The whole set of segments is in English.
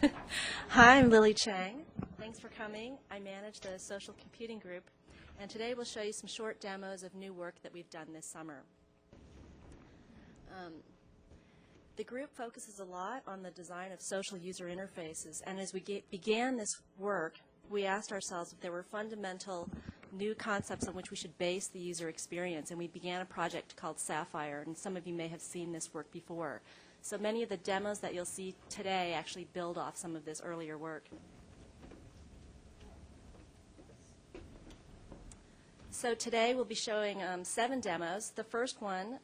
Hi, I'm Lili Cheng. Thanks for coming. I manage the social computing group, and today we'll show you some short demos of new work that we've done this summer. The group focuses a lot on the design of social user interfaces, and as we began this work, we asked ourselves if there were fundamental new concepts on which we should base the user experience, and we began a project called Sapphire, and some of you may have seen this work before. So many of the demos that you'll see today actually build off some of this earlier work. So today we'll be showing 7 demos. The first one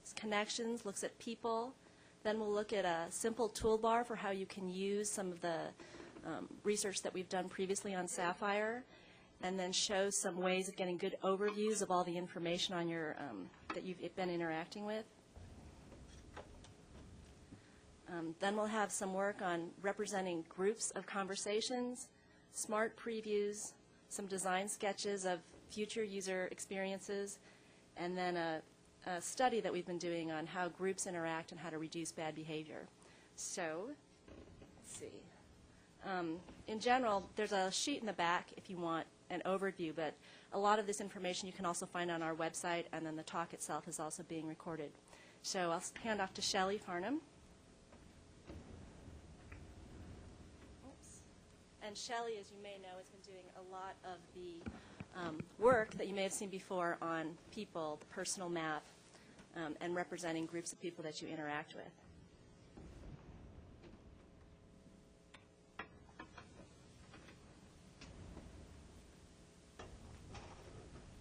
is connections, looks at people. Then we'll look at a simple toolbar for how you can use some of the research that we've done previously on Sapphire, and then show some ways of getting good overviews of all the information on your that you've been interacting with. Then we'll have some work on representing groups of conversations, smart previews, some design sketches of future user experiences, and then a study that we've been doing on how groups interact and how to reduce bad behavior. So, let's see. In general, there's a sheet in the back if you want an overview, but a lot of this information you can also find on our website, and then the talk itself is also being recorded. So I'll hand off to Shelly Farnham. And Shelly, as you may know, has been doing a lot of the work that you may have seen before on people, the personal map, and representing groups of people that you interact with.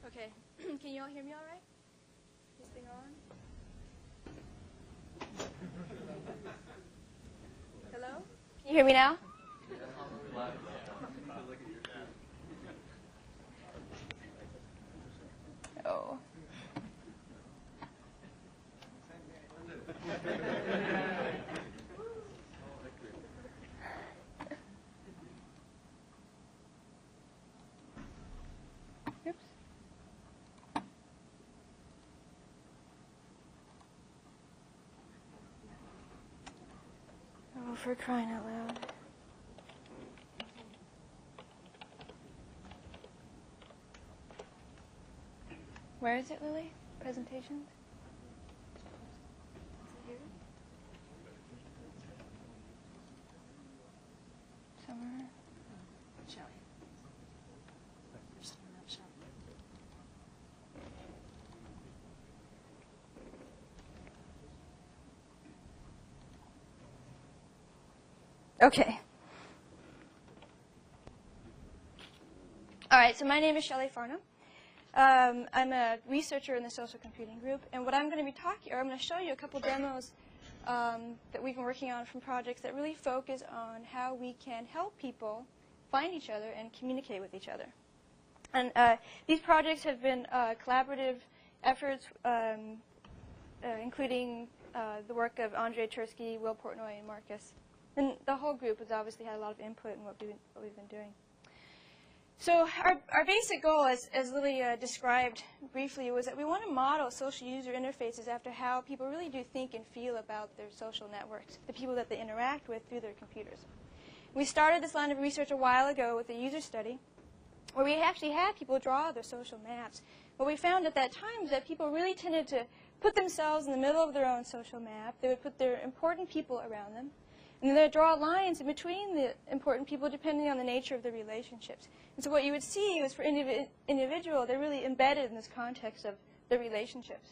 Okay, can you all hear me all right? This thing on? Hello? Can you hear me now? Oh. Oops. Oh, for crying out loud. Where is it, Lily? Presentations? Is it here? Somewhere? Shelly. There's someone else, Shelly. Okay. All right, so my name is Shelly Farnham. I'm a researcher in the social computing group, and what I'm going to be I'm going to show you a couple demos that we've been working on from projects that really focus on how we can help people find each other and communicate with each other. And these projects have been collaborative efforts, including the work of Andre Tursky, Will Portnoy, and Marcus. And the whole group has obviously had a lot of input in what we've been doing. So our basic goal, as Lily described briefly, was that we want to model social user interfaces after how people really do think and feel about their social networks, the people that they interact with through their computers. We started this line of research a while ago with a user study where we actually had people draw their social maps. What we found at that time is that people really tended to put themselves in the middle of their own social map. They would put their important people around them. And then they would draw lines in between the important people depending on the nature of the relationships. And so what you would see was for individual, they're really embedded in this context of the relationships.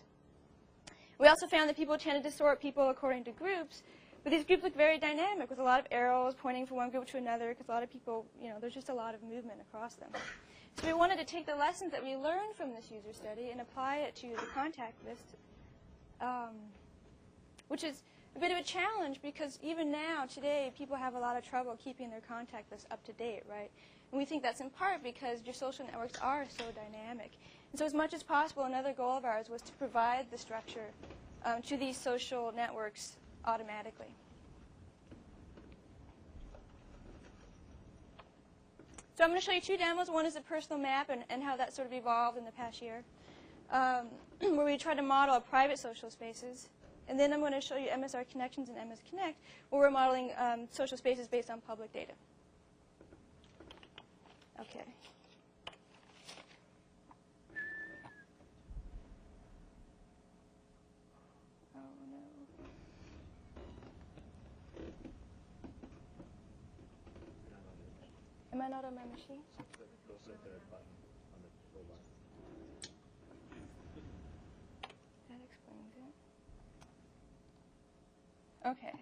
We also found that people tended to sort people according to groups, but these groups look very dynamic with a lot of arrows pointing from one group to another because a lot of people, there's just a lot of movement across them. So we wanted to take the lessons that we learned from this user study and apply it to the contact list, which is a bit of a challenge because even now, today, people have a lot of trouble keeping their contact list up to date, right? And we think that's in part because your social networks are so dynamic. And so as much as possible, another goal of ours was to provide the structure to these social networks automatically. So I'm going to show you 2 demos. One is a personal map and how that sort of evolved in the past year, where we try to model private social spaces And then I'm going to show you MSR Connections and MS Connect, where we're modeling social spaces based on public data. Okay. Oh, no. Am I not on my machine? That explains it. Okay.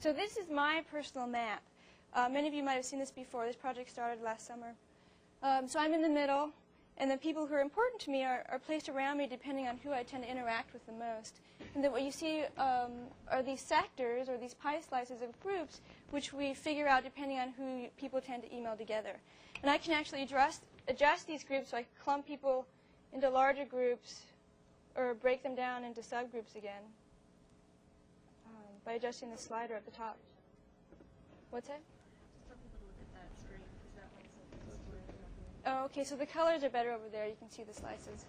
So this is my personal map. Many of you might have seen this before. This project started last summer. So I'm in the middle, and the people who are important to me are placed around me depending on who I tend to interact with the most. And then what you see are these sectors or these pie slices of groups, which we figure out depending on who people tend to email together. And I can actually adjust these groups, so I clump people into larger groups or break them down into subgroups again by adjusting the slider at the top. What's that? Just tell people to look at that screen, because that one's Oh, okay, so the colors are better over there. You can see the slices.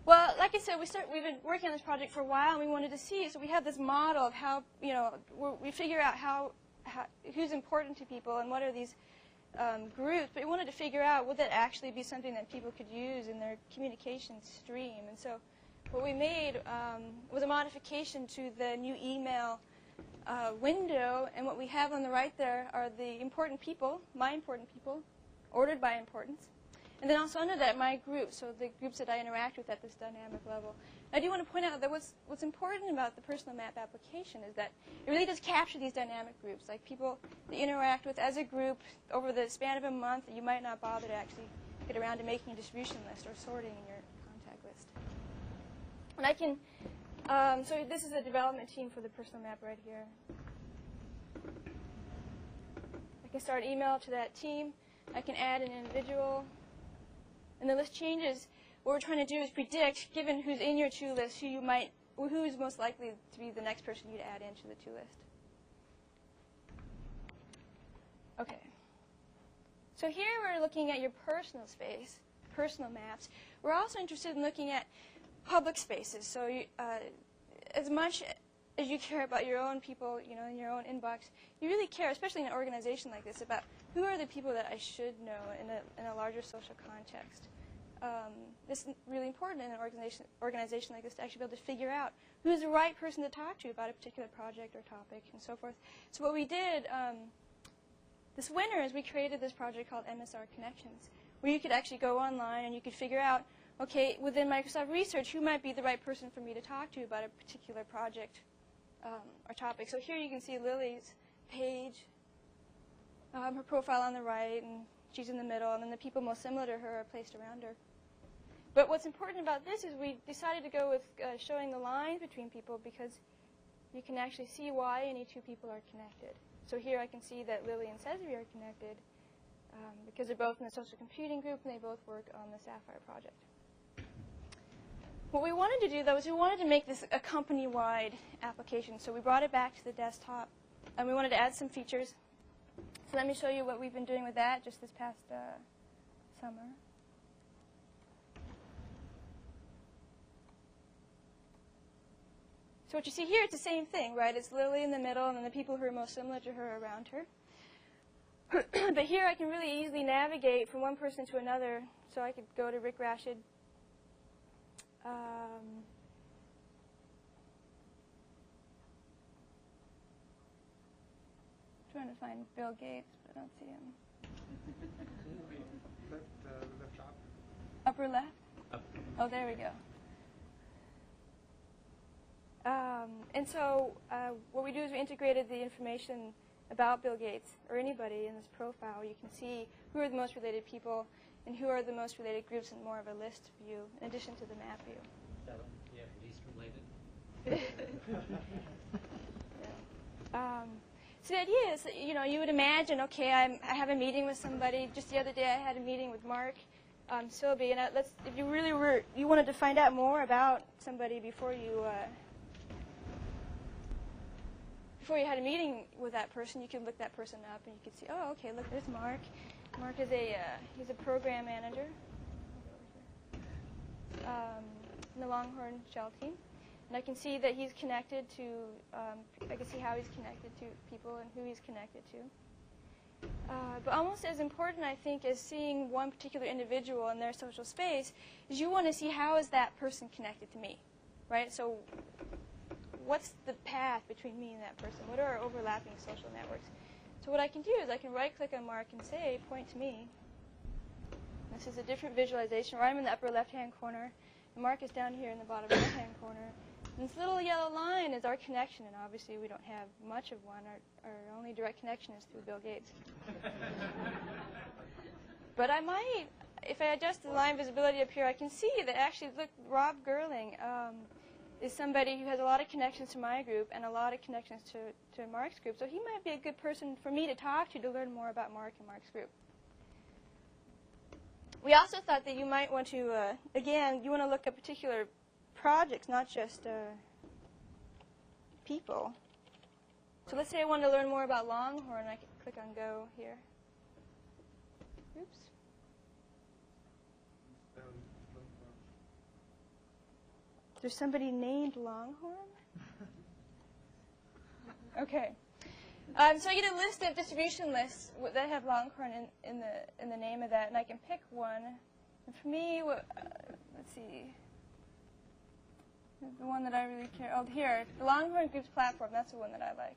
Well, like I said, we've been working on this project for a while, and we wanted to see. So we have this model of how, we figure out who's important to people and what are these groups. But we wanted to figure out, would that actually be something that people could use in their communication stream? And so what we made was a modification to the new email window, and what we have on the right there are the important people, my important people, ordered by importance. And then also under that, my groups, so the groups that I interact with at this dynamic level. I do want to point out that what's important about the personal map application is that it really does capture these dynamic groups, like people that you interact with as a group over the span of a month that you might not bother to actually get around to making a distribution list or sorting in your contact list. And I can, so this is a development team for the personal map right here. I can start an email to that team. I can add an individual. And the list changes. What we're trying to do is predict, given who's in your to list, who is most likely to be the next person you'd add into the to list. Okay. So here we're looking at your personal space, personal maps. We're also interested in looking at public spaces. So as much as you care about your own people, in your own inbox, you really care, especially in an organization like this, about who are the people that I should know in a larger social context. This is really important in an organization like this to actually be able to figure out who's the right person to talk to about a particular project or topic and so forth. So what we did this winter is we created this project called MSR Connections, where you could actually go online and you could figure out, okay, within Microsoft Research, who might be the right person for me to talk to about a particular project or topic. So here you can see Lily's page, her profile on the right, and she's in the middle, and then the people most similar to her are placed around her. But what's important about this is we decided to go with showing the lines between people because you can actually see why any two people are connected. So here I can see that Lily and Cesare are connected because they're both in the social computing group and they both work on the Sapphire project. What we wanted to do, though, is we wanted to make this a company-wide application. So we brought it back to the desktop, and we wanted to add some features. So let me show you what we've been doing with that just this past summer. So what you see here, it's the same thing, right? It's Lily in the middle, and then the people who are most similar to her around her. But here I can really easily navigate from one person to another. So I could go to Rick Rashid. Trying to find Bill Gates, but I don't see him. Left top. Upper left? Up. Oh, there we go. And so what we do is we integrated the information about Bill Gates or anybody in this profile. You can see who are the most related people and who are the most related groups in more of a list view in addition to the map view. Yeah, least related. Yeah. So the idea is that, you would imagine, okay, I have a meeting with somebody. Just the other day I had a meeting with Mark Silby, and if you really you wanted to find out more about somebody before you had a meeting with that person, you could look that person up and you could see, oh, okay, look, there's Mark. Mark is he's a program manager. in the Longhorn Shell team. And I can see that he's connected to, I can see how he's connected to people and who he's connected to. But almost as important, I think, as seeing one particular individual in their social space is you want to see how is that person connected to me, right? So what's the path between me and that person? What are our overlapping social networks? So what I can do is I can right-click on Mark and say, point to me. This is a different visualization where I'm in the upper left-hand corner, and Mark is down here in the bottom right-hand corner. And this little yellow line is our connection, and obviously we don't have much of one. Our only direct connection is through Bill Gates. But I might, if I adjust the line visibility up here, I can see that actually, look, Rob Gerling is somebody who has a lot of connections to my group and a lot of connections to Mark's group. So he might be a good person for me to talk to learn more about Mark and Mark's group. We also thought that you might want to, again, you want to look at particular projects, not just people. So let's say I wanted to learn more about Longhorn. I can click on Go here. Oops. There's somebody named Longhorn? Okay. So I get a list of distribution lists that have Longhorn in the name of that, and I can pick one. And for me, let's see. The one that I really care. Oh, here, the Longhorn Groups platform. That's the one that I like.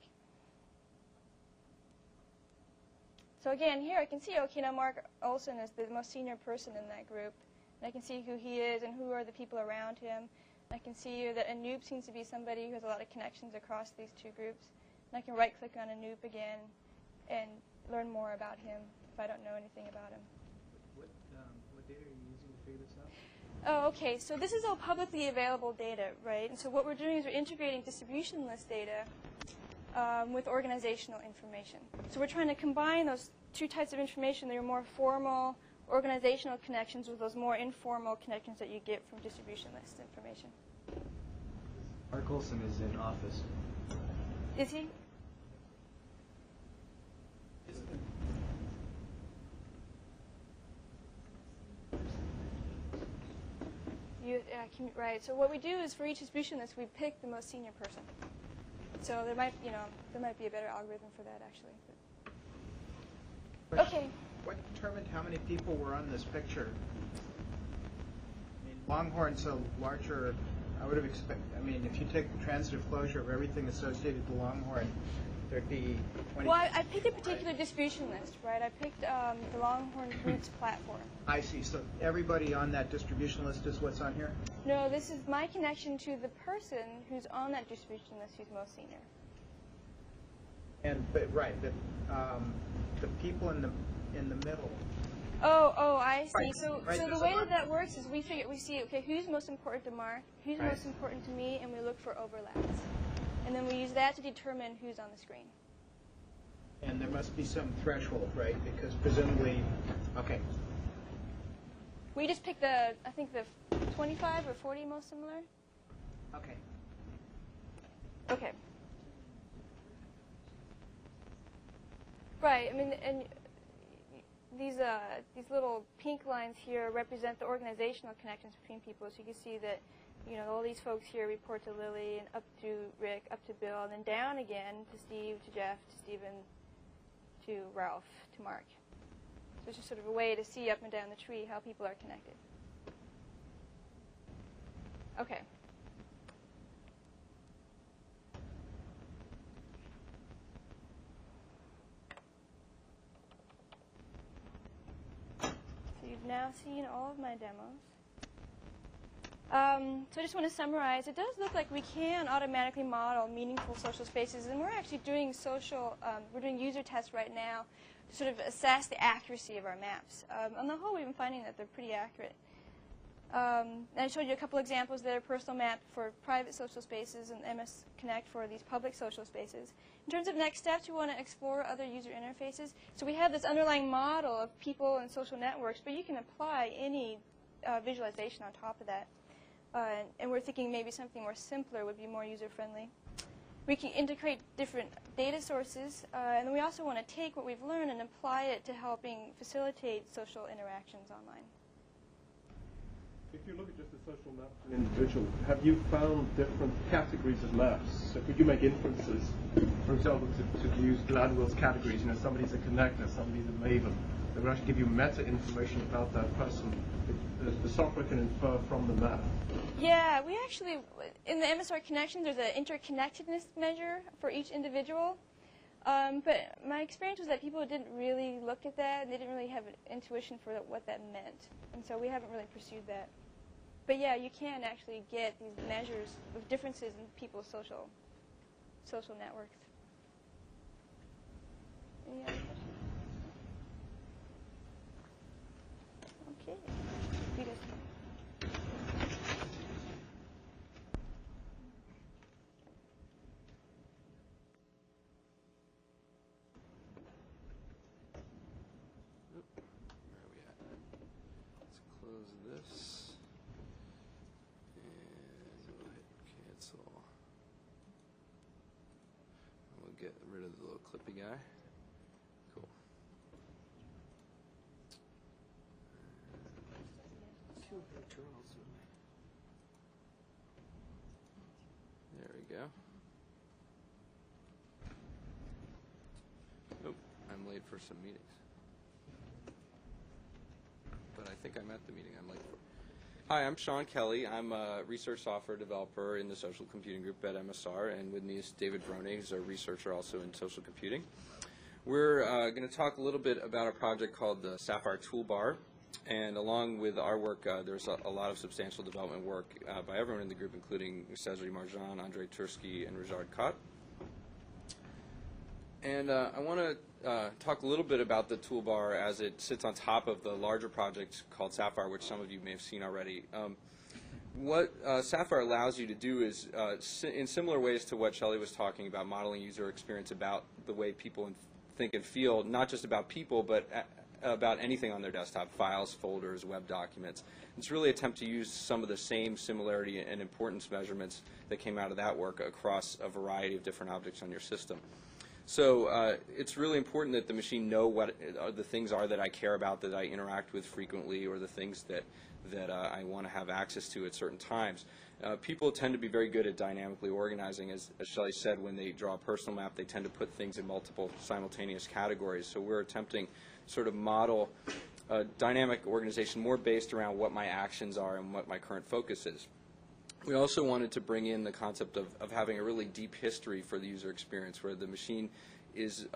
So again, here I can see, okay, now Mark Olson is the most senior person in that group. And I can see who he is and who are the people around him. I can see here that Anoop seems to be somebody who has a lot of connections across these two groups. And I can right-click on Anoop again and learn more about him if I don't know anything about him. What data are you using to figure this out? Oh, okay. So this is all publicly available data, right? And so what we're doing is we're integrating distribution list data with organizational information. So we're trying to combine those two types of information that are more formal organizational connections with those more informal connections that you get from distribution list information. Mark Olson is in office. Is he? Right. So what we do is for each distribution list, we pick the most senior person. So there might be a better algorithm for that actually. But. Okay. What determined how many people were on this picture? I mean, Longhorn's a larger. I would have expected. I mean, if you take the transitive closure of everything associated with Longhorn, there'd be 20. Well, I picked a particular distribution list, right? I picked the Longhorn Groups platform. I see. So everybody on that distribution list is what's on here? No, this is my connection to the person who's on that distribution list who's most senior. But the people in the middle. Oh, I see. Right. So Right. the way that works is we see, okay, who's most important to Mark, who's Right. most important to me, and we look for overlaps. And then we use that to determine who's on the screen. And there must be some threshold, right? Because presumably, okay. We just picked I think the 25 or 40 most similar. Okay. Okay. Right. I mean, and these little pink lines here represent the organizational connections between people. So you can see that, all these folks here report to Lily and up to Rick, up to Bill, and then down again to Steve, to Jeff, to Stephen, to Ralph, to Mark. So it's just sort of a way to see up and down the tree how people are connected. Okay. So you've now seen all of my demos. So I just want to summarize. It does look like we can automatically model meaningful social spaces, and we're actually doing we're doing user tests right now to sort of assess the accuracy of our maps. On the whole, we've been finding that they're pretty accurate. And I showed you a couple examples there, personal map for private social spaces and MS Connect for these public social spaces. In terms of next steps, we want to explore other user interfaces. So we have this underlying model of people and social networks, but you can apply any visualization on top of that. And we're thinking maybe something more simpler would be more user-friendly. We can integrate different data sources, and then we also want to take what we've learned and apply it to helping facilitate social interactions online. If you look at just the social map of an individual, have you found different categories of maps? So could you make inferences, for example, to use Gladwell's categories, you know, somebody's a connector, somebody's a maven, that will actually give you meta-information about that person. The software can infer from the map. Yeah, we actually, in the MSR connection, there's an interconnectedness measure for each individual. But my experience was that people didn't really look at that, and they didn't really have an intuition for what that meant. And so we haven't really pursued that. But yeah, you can actually get these measures of differences in people's social networks. Any other questions? Okay. You guys. This and we'll hit cancel. We'll get rid of the little clippy guy. Cool. There we go. Oh, I'm late for some meetings. But I think I'm at the meeting I'm late for. Hi, I'm Sean Kelly. I'm a research software developer in the social computing group at MSR, and with me is David Vronay, who's a researcher also in social computing. We're going to talk a little bit about a project called the Sapphire Toolbar, and along with our work, there's a lot of substantial development work by everyone in the group, including Cesare Marjan, Andrei Tursky, and Rizard Kot. And I want to talk a little bit about the toolbar as it sits on top of the larger project called Sapphire, which some of you may have seen already. What Sapphire allows you to do is, in similar ways to what Shelly was talking about, modeling user experience about the way people think and feel, not just about people, but about anything on their desktop, files, folders, web documents. It's really an attempt to use some of the same similarity and importance measurements that came out of that work across a variety of different objects on your system. So it's really important that the machine know what the things are that I care about, that I interact with frequently, or the things that I want to have access to at certain times. People tend to be very good at dynamically organizing. As Shelly said, when they draw a personal map, they tend to put things in multiple simultaneous categories. So we're attempting to sort of model dynamic organization more based around what my actions are and what my current focus is. We also wanted to bring in the concept of having a really deep history for the user experience, where the machine is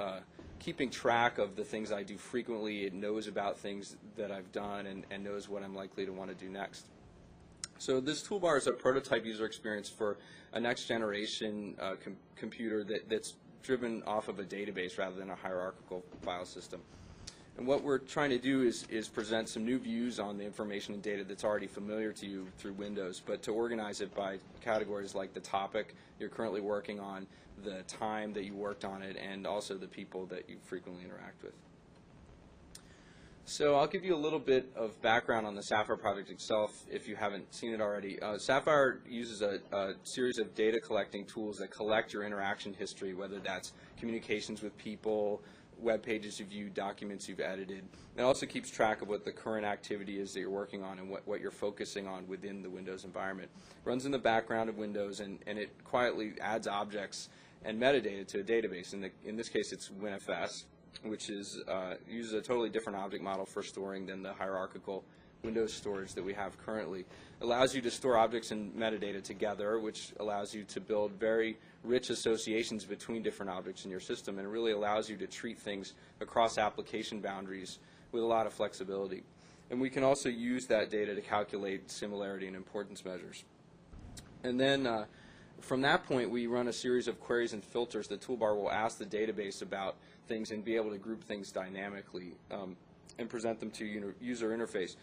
keeping track of the things I do frequently. It knows about things that I've done and knows what I'm likely to want to do next. So this toolbar is a prototype user experience for a next generation computer that's driven off of a database rather than a hierarchical file system. And what we're trying to do is present some new views on the information and data that's already familiar to you through Windows, but to organize it by categories like the topic you're currently working on, the time that you worked on it, and also the people that you frequently interact with. So I'll give you a little bit of background on the Sapphire project itself if you haven't seen it already. Sapphire uses a series of data collecting tools that collect your interaction history, whether that's communications with people, web pages you've viewed, documents you've edited. It also keeps track of what the current activity is that you're working on and what you're focusing on within the Windows environment. It runs in the background of Windows, and it quietly adds objects and metadata to a database. In this case, it's WinFS, which is uses a totally different object model for storing than the hierarchical Windows storage that we have currently. It allows you to store objects and metadata together, which allows you to build very rich associations between different objects in your system, and it really allows you to treat things across application boundaries with a lot of flexibility. And we can also use that data to calculate similarity and importance measures. And then from that point, we run a series of queries and filters. The toolbar will ask the database about things and be able to group things dynamically and present them to user interface.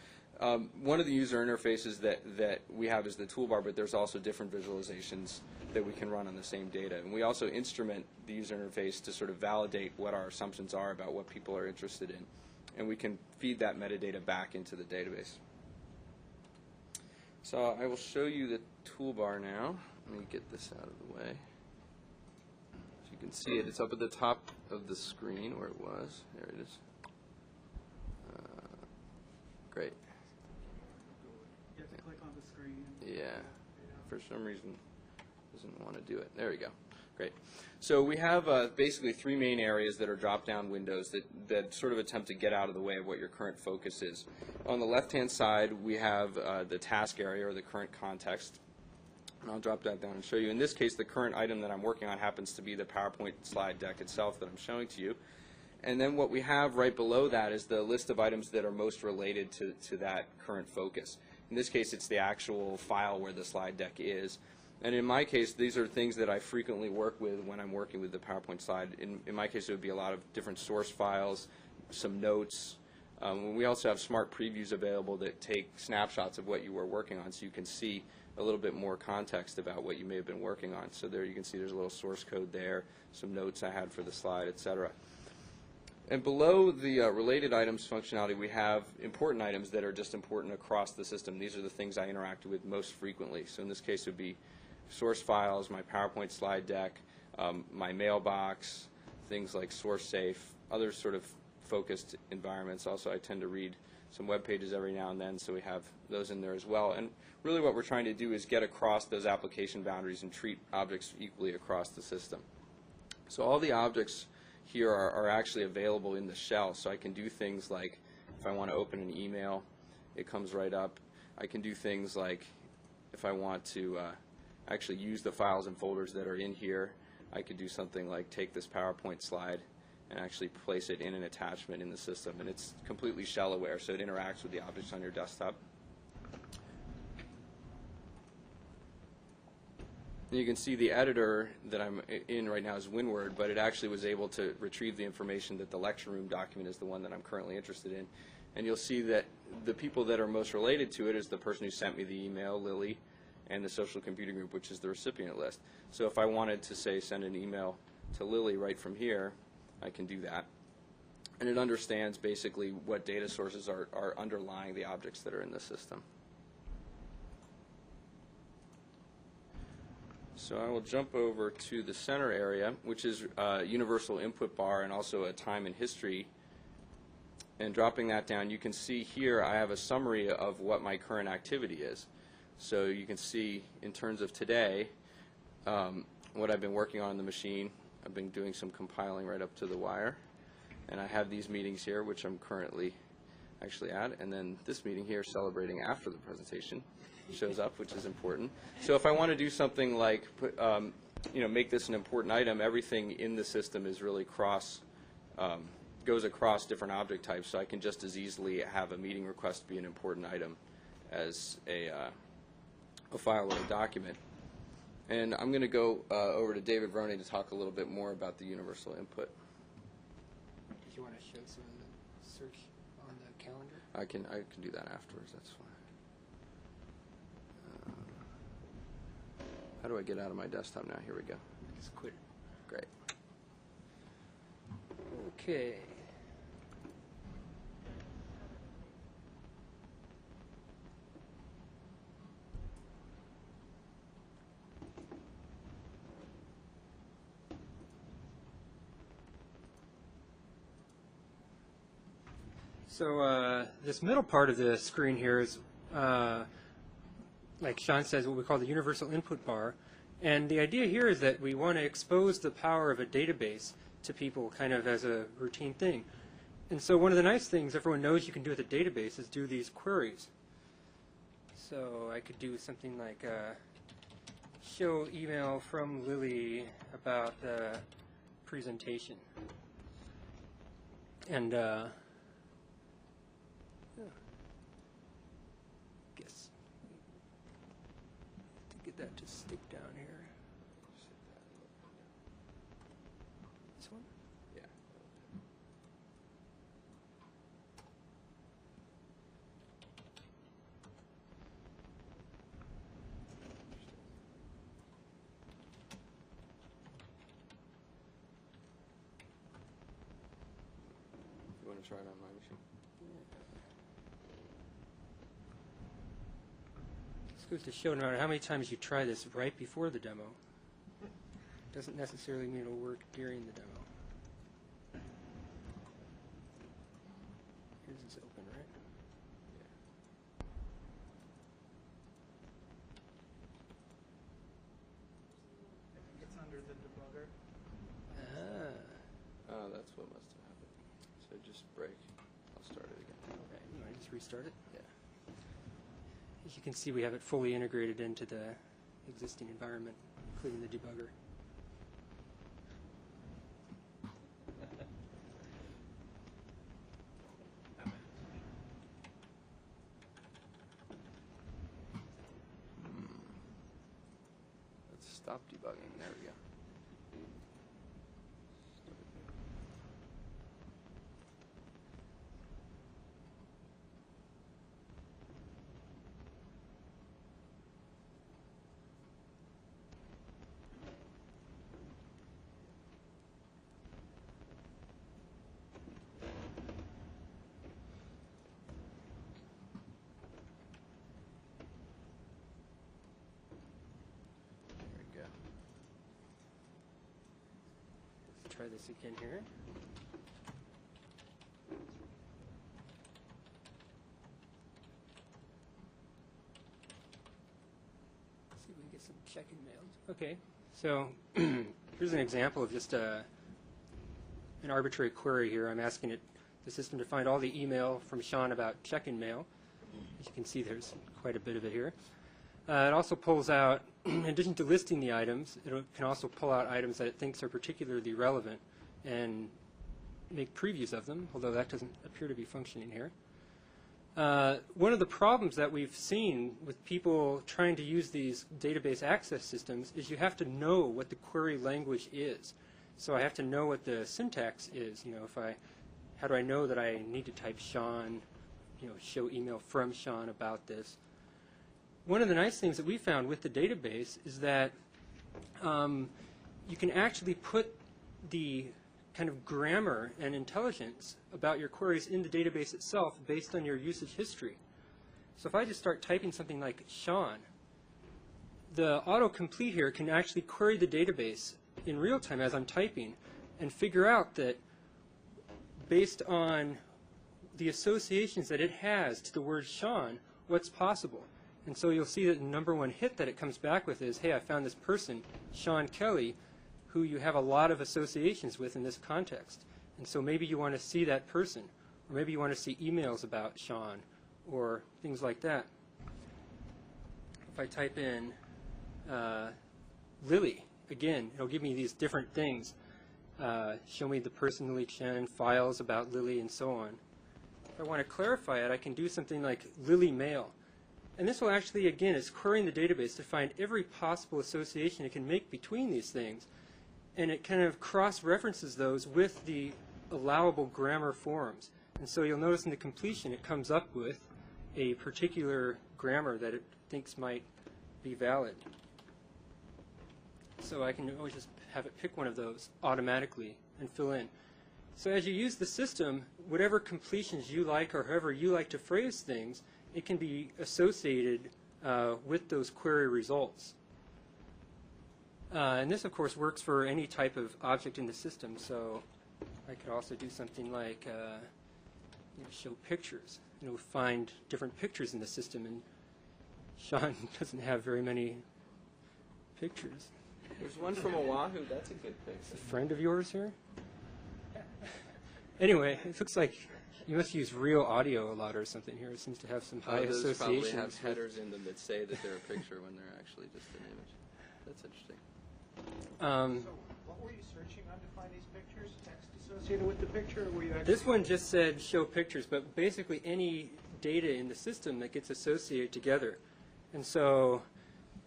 One of the user interfaces that we have is the toolbar, but there's also different visualizations that we can run on the same data. And we also instrument the user interface to sort of validate what our assumptions are about what people are interested in. And we can feed that metadata back into the database. So I will show you the toolbar now. Let me get this out of the way. So you can see it. It's up at the top of the screen where it was. There it is. Great. You have to click summary. Yeah, for some reason doesn't want to do it. There we go. Great. So we have basically three main areas that are drop-down windows that sort of attempt to get out of the way of what your current focus is. On the left-hand side, we have the task area or the current context. And I'll drop that down and show you. In this case, the current item that I'm working on happens to be the PowerPoint slide deck itself that I'm showing to you. And then what we have right below that is the list of items that are most related to that current focus. In this case, it's the actual file where the slide deck is. And in my case, these are things that I frequently work with when I'm working with the PowerPoint slide. In my case, it would be a lot of different source files, some notes. We also have smart previews available that take snapshots of what you were working on so you can see a little bit more context about what you may have been working on. So there you can see there's a little source code there, some notes I had for the slide, etc. And below the related items functionality, we have important items that are just important across the system. These are the things I interact with most frequently. So in this case, it would be source files, my PowerPoint slide deck, my mailbox, things like SourceSafe, other sort of focused environments. Also, I tend to read some web pages every now and then, so we have those in there as well. And really what we're trying to do is get across those application boundaries and treat objects equally across the system. So all the objects here are actually available in the shell, so I can do things like if I want to open an email, it comes right up. I can do things like if I want to actually use the files and folders that are in here, I could do something like take this PowerPoint slide and actually place it in an attachment in the system. And it's completely shell aware, so it interacts with the objects on your desktop. And you can see the editor that I'm in right now is WinWord, but it actually was able to retrieve the information that the lecture room document is the one that I'm currently interested in. And you'll see that the people that are most related to it is the person who sent me the email, Lily, and the social computing group, which is the recipient list. So if I wanted to, say, send an email to Lily right from here, I can do that. And it understands basically what data sources are underlying the objects that are in the system. So I will jump over to the center area, which is a universal input bar and also a time and history. And dropping that down, you can see here I have a summary of what my current activity is. So you can see in terms of today what I've been working on the machine. I've been doing some compiling right up to the wire. And I have these meetings here, which I'm currently actually at. And then this meeting here, celebrating after the presentation, shows up, which is important. So if I want to do something like make this an important item, everything in the system is really goes across different object types. So I can just as easily have a meeting request be an important item as a file or a document. And I'm going to go over to David Vronay to talk a little bit more about the universal input. Did you want to show some of the search on the calendar? I can do that afterwards. That's fine. How do I get out of my desktop now? Here we go. Just quit. Great. Okay. So this middle part of the screen here is, like Sean says, what we call the universal input bar. And the idea here is that we want to expose the power of a database to people kind of as a routine thing. And so one of the nice things everyone knows you can do with a database is do these queries. So I could do something like show email from Lily about the presentation. And guess to get that to stick down here. This one? Yeah. You want to try it on my machine? This goes to show no matter how many times you try this right before the demo, doesn't necessarily mean it'll work during the demo. Yours is open, right? the debugger? Oh, that's what must have happened. So just break. I'll start it again. Okay, you want to just restart it? Yeah. As you can see, we have it fully integrated into the existing environment, including the debugger. Let's stop debugging. There we go. Let's try this again here. See if we can get some check-in mails. Okay, so here's an example of just an arbitrary query here. I'm asking the system to find all the email from Sean about check-in mail. As you can see, there's quite a bit of it here. It also pulls out, in addition to listing the items, it can also pull out items that it thinks are particularly relevant and make previews of them, although that doesn't appear to be functioning here. One of the problems that we've seen with people trying to use these database access systems is you have to know what the query language is. So I have to know what the syntax is. You know, how do I know that I need to type Sean, you know, show email from Sean about this? One of the nice things that we found with the database is that you can actually put the kind of grammar and intelligence about your queries in the database itself based on your usage history. So if I just start typing something like Sean, the autocomplete here can actually query the database in real time as I'm typing and figure out that based on the associations that it has to the word Sean, what's possible. And so you'll see that the number one hit that it comes back with is, hey, I found this person, Sean Kelly, who you have a lot of associations with in this context. And so maybe you want to see that person, or maybe you want to see emails about Sean, or things like that. If I type in Lily, again, it'll give me these different things. Show me the person Lili Cheng, files about Lily, and so on. If I want to clarify it, I can do something like Lily Mail. And this will actually, again, it's querying the database to find every possible association it can make between these things. And it kind of cross-references those with the allowable grammar forms. And so you'll notice in the completion it comes up with a particular grammar that it thinks might be valid. So I can always just have it pick one of those automatically and fill in. So as you use the system, whatever completions you like or however you like to phrase things, it can be associated with those query results. And this, of course, works for any type of object in the system. So I could also do something like show pictures. Find different pictures in the system. And Sean doesn't have very many pictures. There's one from Oahu. That's a good Is pic. a friend of yours here? Anyway, it looks like you must use real audio a lot or something here. It seems to have some high Those associations. probably have headers in them that say that they're a picture when they're actually just an image. That's interesting. So what were you searching on to find these pictures? Text associated with the picture, or were you actually... This one just said show pictures, but basically any data in the system that gets associated together. And so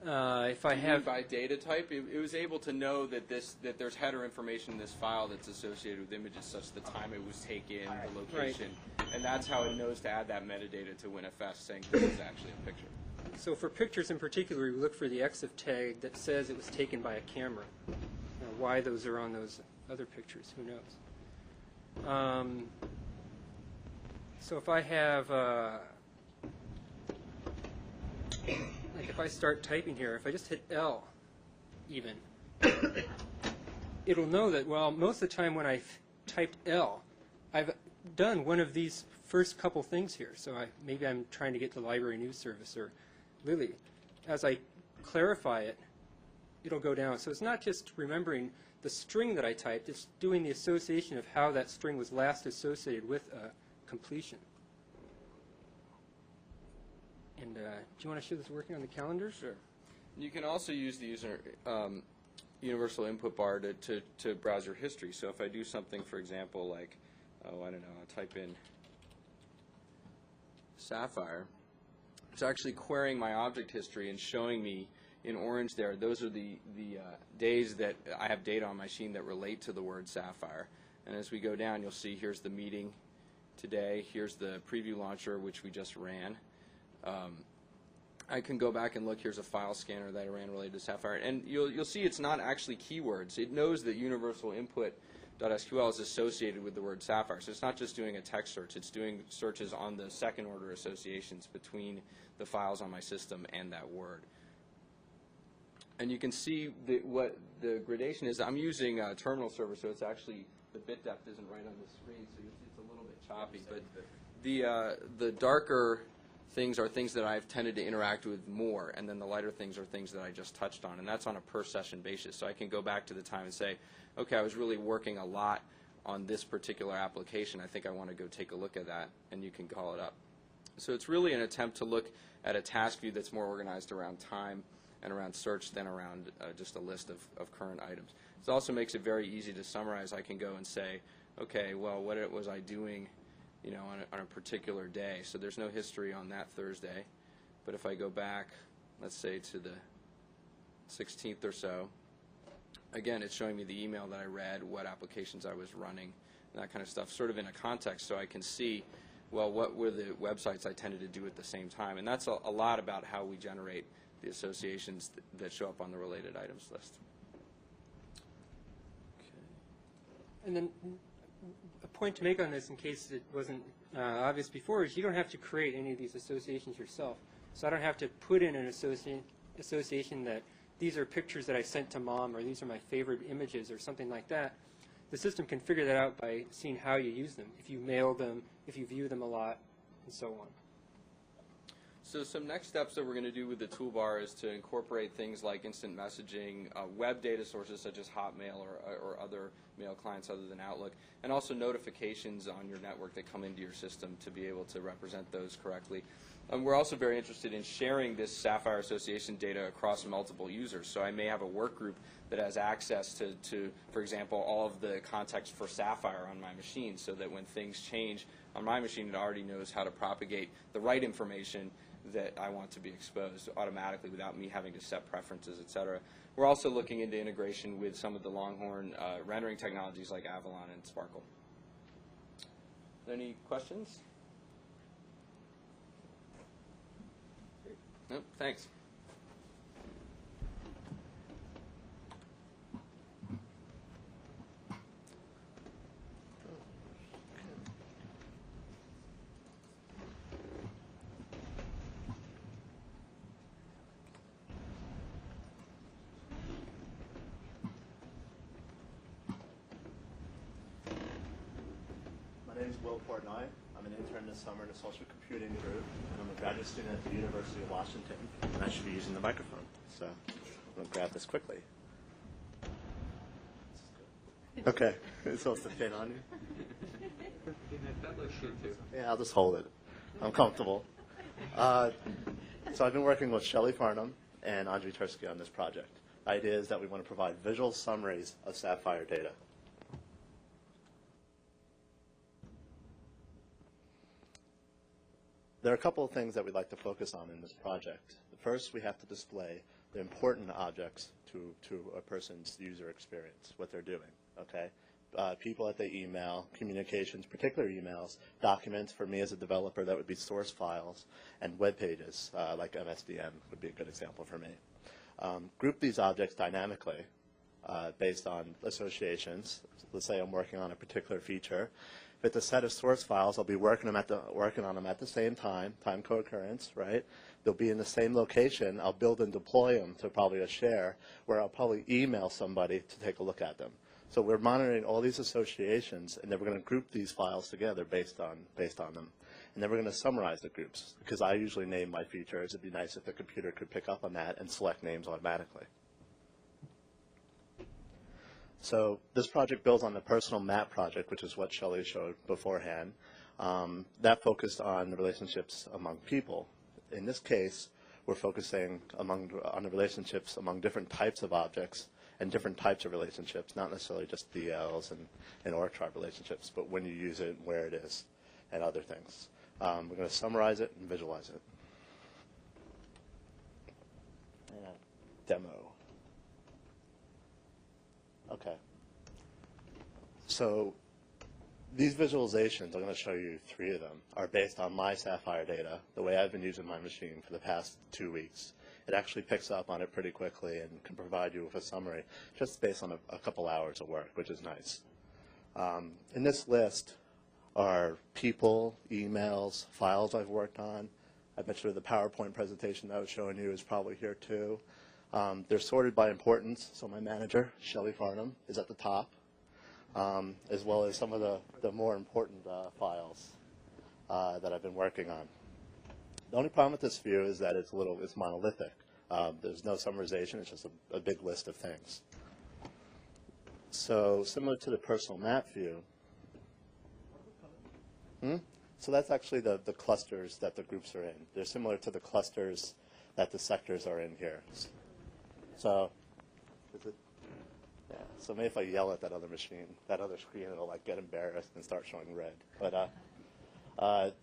if I have... By data type, it was able to know that there's header information in this file that's associated with images such the time it was taken, the location, and that's how it knows to add that metadata to WinFS saying this is actually a picture. So for pictures in particular, we look for the EXIF tag that says it was taken by a camera. Why those are on those other pictures, who knows? So if I have, like if I start typing here, if I just hit L even, it'll know that, well, most of the time when I've typed L, I've done one of these first couple things here. So maybe I'm trying to get the Library News Service or Lily. As I clarify it, it'll go down. So it's not just remembering the string that I typed, it's doing the association of how that string was last associated with a completion. And do you want to show this working on the calendar? Sure. You can also use the user universal input bar to browse your history. So if I do something, for example, like, oh, I don't know, I'll type in Sapphire, it's actually querying my object history and showing me in orange there, those are the days that I have data on my machine that relate to the word Sapphire. And as we go down, you'll see here's the meeting today, here's the preview launcher, which we just ran. I can go back and look. Here's a file scanner that I ran related to Sapphire. And you'll see it's not actually keywords. It knows that universal input.sql is associated with the word Sapphire. So it's not just doing a text search. It's doing searches on the second order associations between the files on my system and that word. And you can see what the gradation is. I'm using a terminal server, so it's actually, the bit depth isn't right on the screen, so it's a little bit choppy. But the darker things are things that I've tended to interact with more, and then the lighter things are things that I just touched on, and that's on a per session basis. So I can go back to the time and say, okay, I was really working a lot on this particular application. I think I want to go take a look at that, and you can call it up. So it's really an attempt to look at a task view that's more organized around time and around search than around just a list of current items. It also makes it very easy to summarize. I can go and say, okay, well, what was I doing, you know, on a particular day? So there's no history on that Thursday. But if I go back, let's say to the 16th or so, again, it's showing me the email that I read, what applications I was running, and that kind of stuff, sort of in a context, so I can see, well, what were the websites I tended to do at the same time. And that's a lot about how we generate the associations that show up on the related items list. Okay. And then a point to make on this, in case it wasn't obvious before, is you don't have to create any of these associations yourself. So I don't have to put in an association that these are pictures that I sent to mom, or these are my favorite images, or something like that. The system can figure that out by seeing how you use them, if you mail them, if you view them a lot, and so on. So some next steps that we're going to do with the toolbar is to incorporate things like instant messaging, web data sources such as Hotmail or other mail clients other than Outlook, and also notifications on your network that come into your system to be able to represent those correctly. We're also very interested in sharing this Sapphire association data across multiple users. So I may have a work group that has access to, for example, all of the context for Sapphire on my machine, so that when things change on my machine, it already knows how to propagate the right information that I want to be exposed automatically without me having to set preferences, etc. We're also looking into integration with some of the Longhorn rendering technologies like Avalon and Sparkle. Any questions? Nope, thanks. My name is Portnoy. I'm an intern this summer in the social computing group, and I'm a graduate student at the University of Washington, and I should be using the microphone. So I'm going to grab this quickly. Okay, it's supposed to fit on you. That looks good too. Yeah, I'll just hold it. I'm comfortable. So I've been working with Shelly Farnham and Andrei Tursky on this project. The idea is that we want to provide visual summaries of Sapphire data. There are a couple of things that we'd like to focus on in this project. First, we have to display the important objects to a person's user experience, what they're doing, okay? People that they email, communications, particular emails, documents. For me as a developer, that would be source files, and web pages, like MSDN would be a good example for me. Group these objects dynamically based on associations. Let's say I'm working on a particular feature. If it's a set of source files, I'll be working on them at the same time co-occurrence, right? They'll be in the same location. I'll build and deploy them to probably a share where I'll probably email somebody to take a look at them. So we're monitoring all these associations, and then we're going to group these files together based on them. And then we're going to summarize the groups, because I usually name my features. It'd be nice if the computer could pick up on that and select names automatically. So this project builds on the personal map project, which is what Shelly showed beforehand. That focused on the relationships among people. In this case, we're focusing on the relationships among different types of objects and different types of relationships, not necessarily just DLs and org chart relationships, but when you use it, where it is, and other things. We're going to summarize it and visualize it. And a demo. Okay. So these visualizations, I'm going to show you 3 of them, are based on my Sapphire data, the way I've been using my machine for the past 2 weeks. It actually picks up on it pretty quickly and can provide you with a summary just based on a couple hours of work, which is nice. In this list are people, emails, files I've worked on. I bet you the PowerPoint presentation that I was showing you is probably here too. They're sorted by importance, so my manager, Shelly Farnham, is at the top, as well as some of the more important files that I've been working on. The only problem with this view is that it's monolithic. There's no summarization, it's just a big list of things. So similar to the personal map view, so that's actually the clusters that the groups are in. They're similar to the clusters that the sectors are in here. So, so maybe if I yell at that other machine, that other screen, it'll like get embarrassed and start showing red. But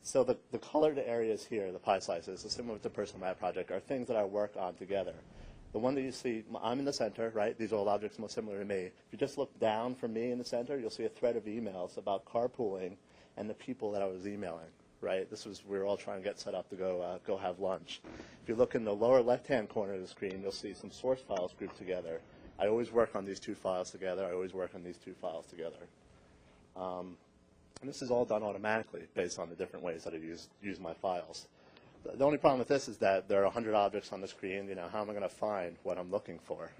so the colored areas here, the pie slices, so similar to the personal map project, are things that I work on together. The one that you see, I'm in the center, right? These are all objects most similar to me. If you just look down from me in the center, you'll see a thread of emails about carpooling and the people that I was emailing, right? We were all trying to get set up to go have lunch. If you look in the lower left-hand corner of the screen, you'll see some source files grouped together. I always work on these 2 files together. I always work on these 2 files together. And this is all done automatically based on the different ways that I use my files. The only problem with this is that there are 100 objects on the screen. You know, how am I going to find what I'm looking for?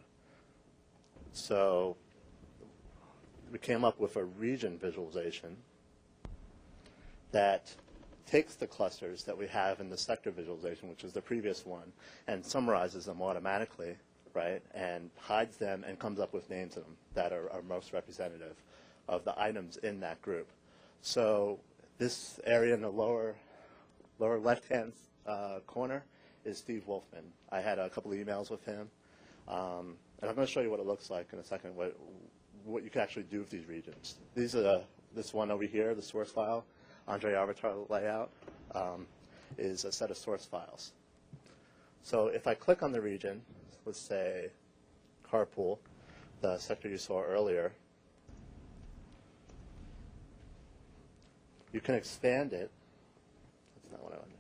So we came up with a region visualization that takes the clusters that we have in the sector visualization, which is the previous one, and summarizes them automatically, right, and hides them and comes up with names of them that are most representative of the items in that group. So this area in the lower left-hand corner is Steve Wolfman. I had a couple of emails with him, and I'm going to show you what it looks like in a second, what you can actually do with these regions. These are this one over here, the source file, Andre Avatar layout, is a set of source files. So if I click on the region, let's say carpool, the sector you saw earlier, you can expand it. That's not what I wanted.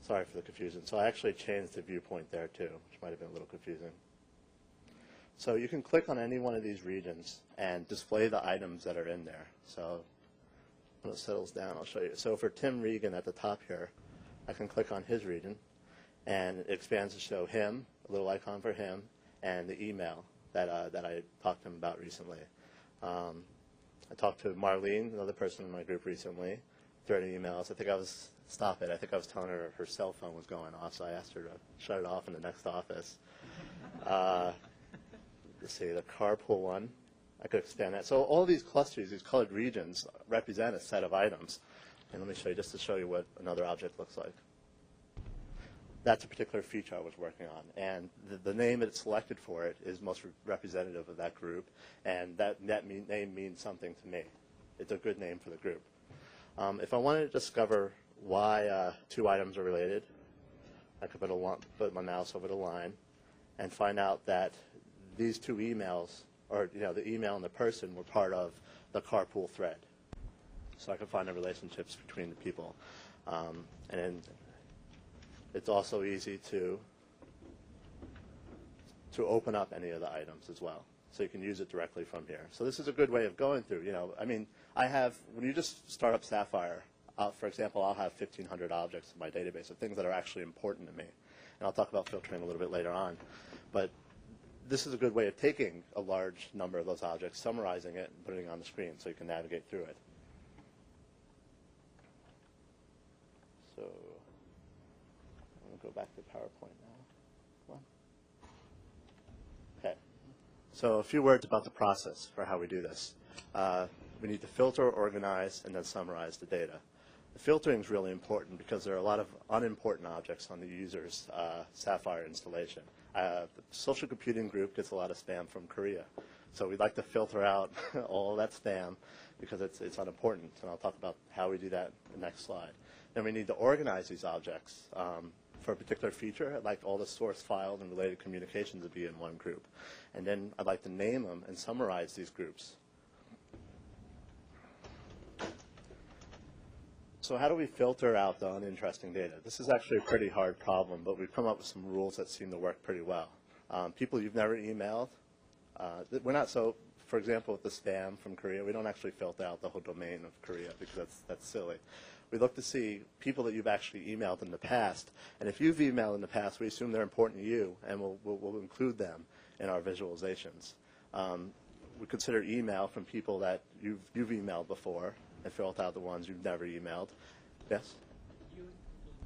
Sorry for the confusion. So I actually changed the viewpoint there too, which might have been a little confusing. So you can click on any one of these regions and display the items that are in there. So when it settles down, I'll show you. So for Tim Regan at the top here, I can click on his region, and it expands to show him, a little icon for him, and the email that I talked to him about recently. I talked to Marlene, another person in my group recently, threaded emails. I think I was telling her her cell phone was going off, so I asked her to shut it off in the next office. Let's see, the carpool one. I could expand that. So all these clusters, these colored regions, represent a set of items. And let me show you, just to show you what another object looks like. That's a particular feature I was working on. And the name it's selected for it is most representative of that group. And that name means something to me. It's a good name for the group. If I wanted to discover why 2 items are related, I could put my mouse over the line and find out that these 2 emails, or the email and the person, were part of the carpool thread. So I can find the relationships between the people. And then it's also easy to open up any of the items as well. So you can use it directly from here. So this is a good way of going through. I mean, when you just start up Sapphire, for example, I'll have 1,500 objects in my database of things that are actually important to me. And I'll talk about filtering a little bit later on. But this is a good way of taking a large number of those objects, summarizing it, and putting it on the screen so you can navigate through it. So I'm going to go back to PowerPoint now. Come on. Okay. So a few words about the process for how we do this. We need to filter, organize, and then summarize the data. The filtering is really important because there are a lot of unimportant objects on the user's Sapphire installation. The social computing group gets a lot of spam from Korea. So we'd like to filter out all that spam because it's unimportant, and I'll talk about how we do that in the next slide. Then we need to organize these objects. For a particular feature, I'd like all the source files and related communications to be in one group. And then I'd like to name them and summarize these groups. So how do we filter out the uninteresting data? This is actually a pretty hard problem, but we've come up with some rules that seem to work pretty well. People you've never emailed, we're not so, for example, with the spam from Korea, we don't actually filter out the whole domain of Korea because that's silly. We look to see people that you've actually emailed in the past, and if you've emailed in the past, we assume they're important to you, and we'll include them in our visualizations. We consider email from people that you've emailed before, and filter out the ones you've never emailed. Yes? You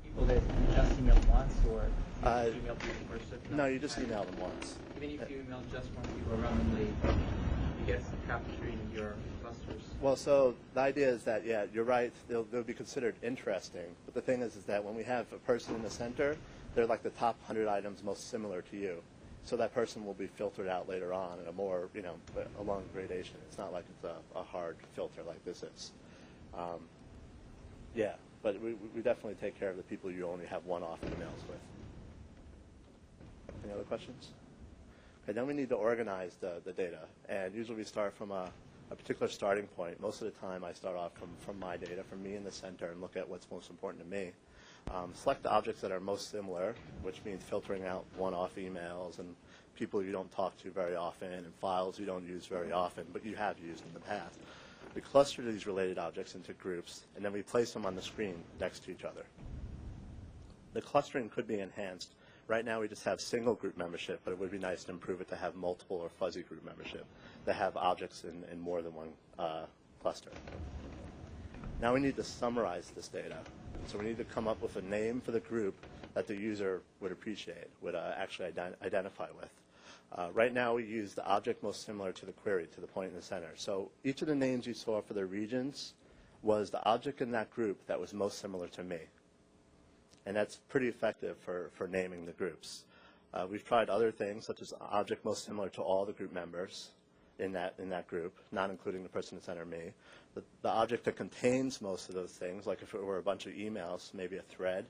people that you just emailed once, or you email people for a certain No, you just email them once. Even if you email just one people randomly, you get captured in your clusters. Well, so the idea is that, yeah, you're right, they'll be considered interesting. But the thing is that when we have a person in the center, they're like the top 100 items most similar to you. So that person will be filtered out later on in a more, a long gradation. It's not like it's a hard filter like this is. Yeah, but we definitely take care of the people you only have one-off emails with. Any other questions? Okay, then we need to organize the data. And usually we start from a particular starting point. Most of the time I start off from my data, from me in the center, and look at what's most important to me. Select the objects that are most similar, which means filtering out one-off emails and people you don't talk to very often and files you don't use very often, but you have used in the past. We cluster these related objects into groups, and then we place them on the screen next to each other. The clustering could be enhanced. Right now we just have single group membership, but it would be nice to improve it to have multiple or fuzzy group membership that have objects in more than one cluster. Now we need to summarize this data. So we need to come up with a name for the group that the user would appreciate, would actually identify with. Right now we use the object most similar to the query, to the point in the center. So each of the names you saw for the regions was the object in that group that was most similar to me. And that's pretty effective for naming the groups. We've tried other things, such as object most similar to all the group members in that group, not including the person in the center, me. The object that contains most of those things, like if it were a bunch of emails, maybe a thread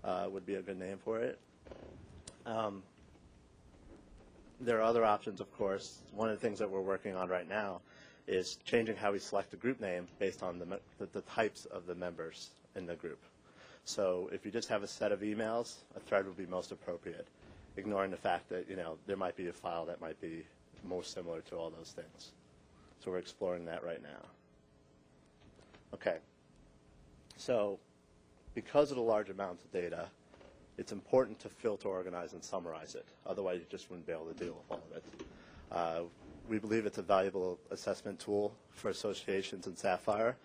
would be a good name for it. There are other options, of course. One of the things that we're working on right now is changing how we select a group name based on the types of the members in the group. So if you just have a set of emails, a thread would be most appropriate, ignoring the fact that there might be a file that might be more similar to all those things. So we're exploring that right now. Okay. So because of the large amounts of data, it's important to filter, organize, and summarize it. Otherwise, you just wouldn't be able to deal with all of it. We believe it's a valuable assessment tool for associations in Sapphire.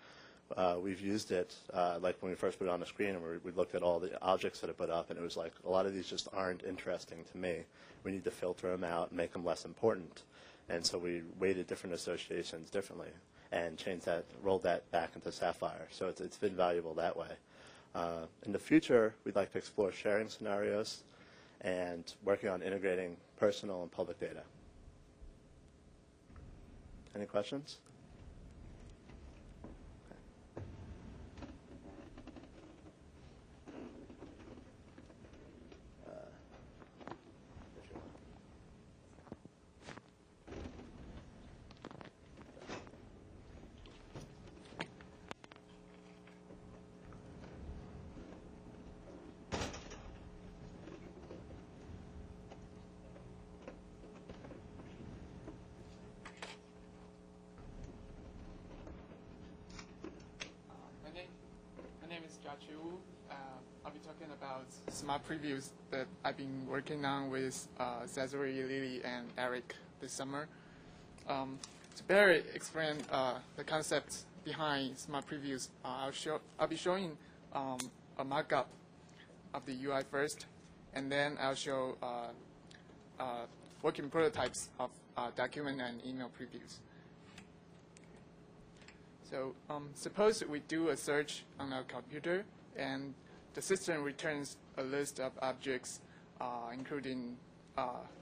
We've used it, like when we first put it on the screen, and we looked at all the objects that it put up, and it was like, a lot of these just aren't interesting to me. We need to filter them out and make them less important. And so we weighted different associations differently and rolled that back into Sapphire. So it's been valuable that way. In the future, we'd like to explore sharing scenarios and working on integrating personal and public data. Any questions? My name is Jia-chi. I'll be talking about smart previews that I've been working on with Cesare, Lili, and Eric this summer. To better explain the concept behind smart previews, I'll be showing a mock-up of the UI first, and then I'll show working prototypes of document and email previews. So suppose we do a search on our computer, and the system returns a list of objects, including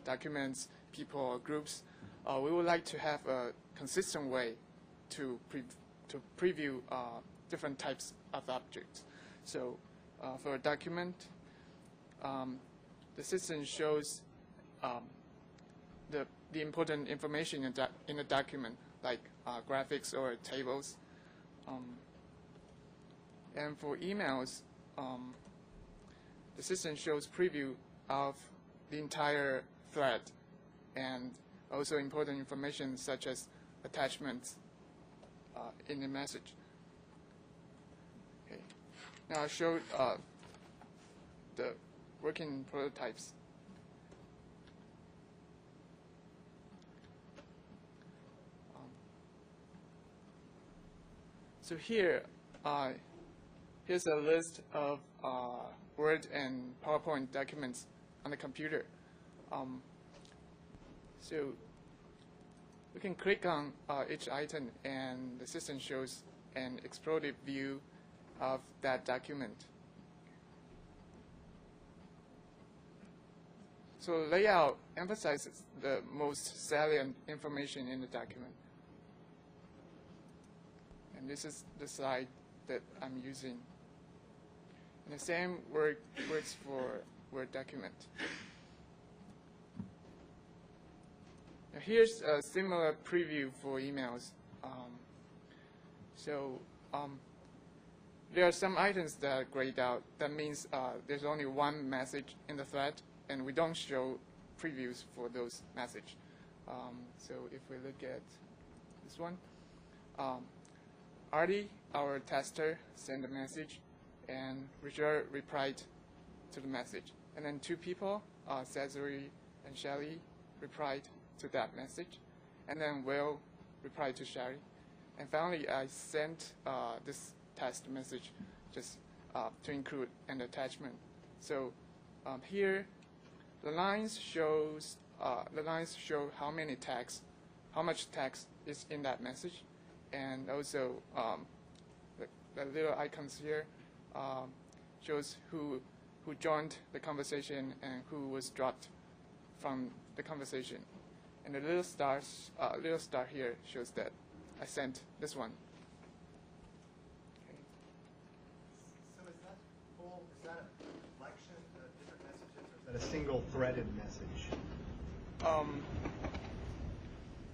documents, people, or groups. We would like to have a consistent way to preview different types of objects. So for a document, the system shows the important information in the document, like graphics or tables. And for emails, the system shows preview of the entire thread and also important information such as attachments in the message. Okay. Now I'll show the working prototypes. So here, here's a list of Word and PowerPoint documents on the computer. So we can click on each item, and the system shows an exploded view of that document. So layout emphasizes the most salient information in the document. And this is the slide that I'm using. And the same works for Word document. Now here's a similar preview for emails. There are some items that are grayed out. That means there's only one message in the thread, and we don't show previews for those messages. So if we look at this one, Artie, our tester, sent a message, and Richard replied to the message. And then two people, Cesare and Shelly, replied to that message. And then Will replied to Shelly. And finally, I sent this test message just to include an attachment. So here, the lines show how much text is in that message, and also the little icons here shows who joined the conversation and who was dropped from the conversation. And the little star here shows that I sent this one. Okay. So is that a collection of different messages, or is that a single threaded message?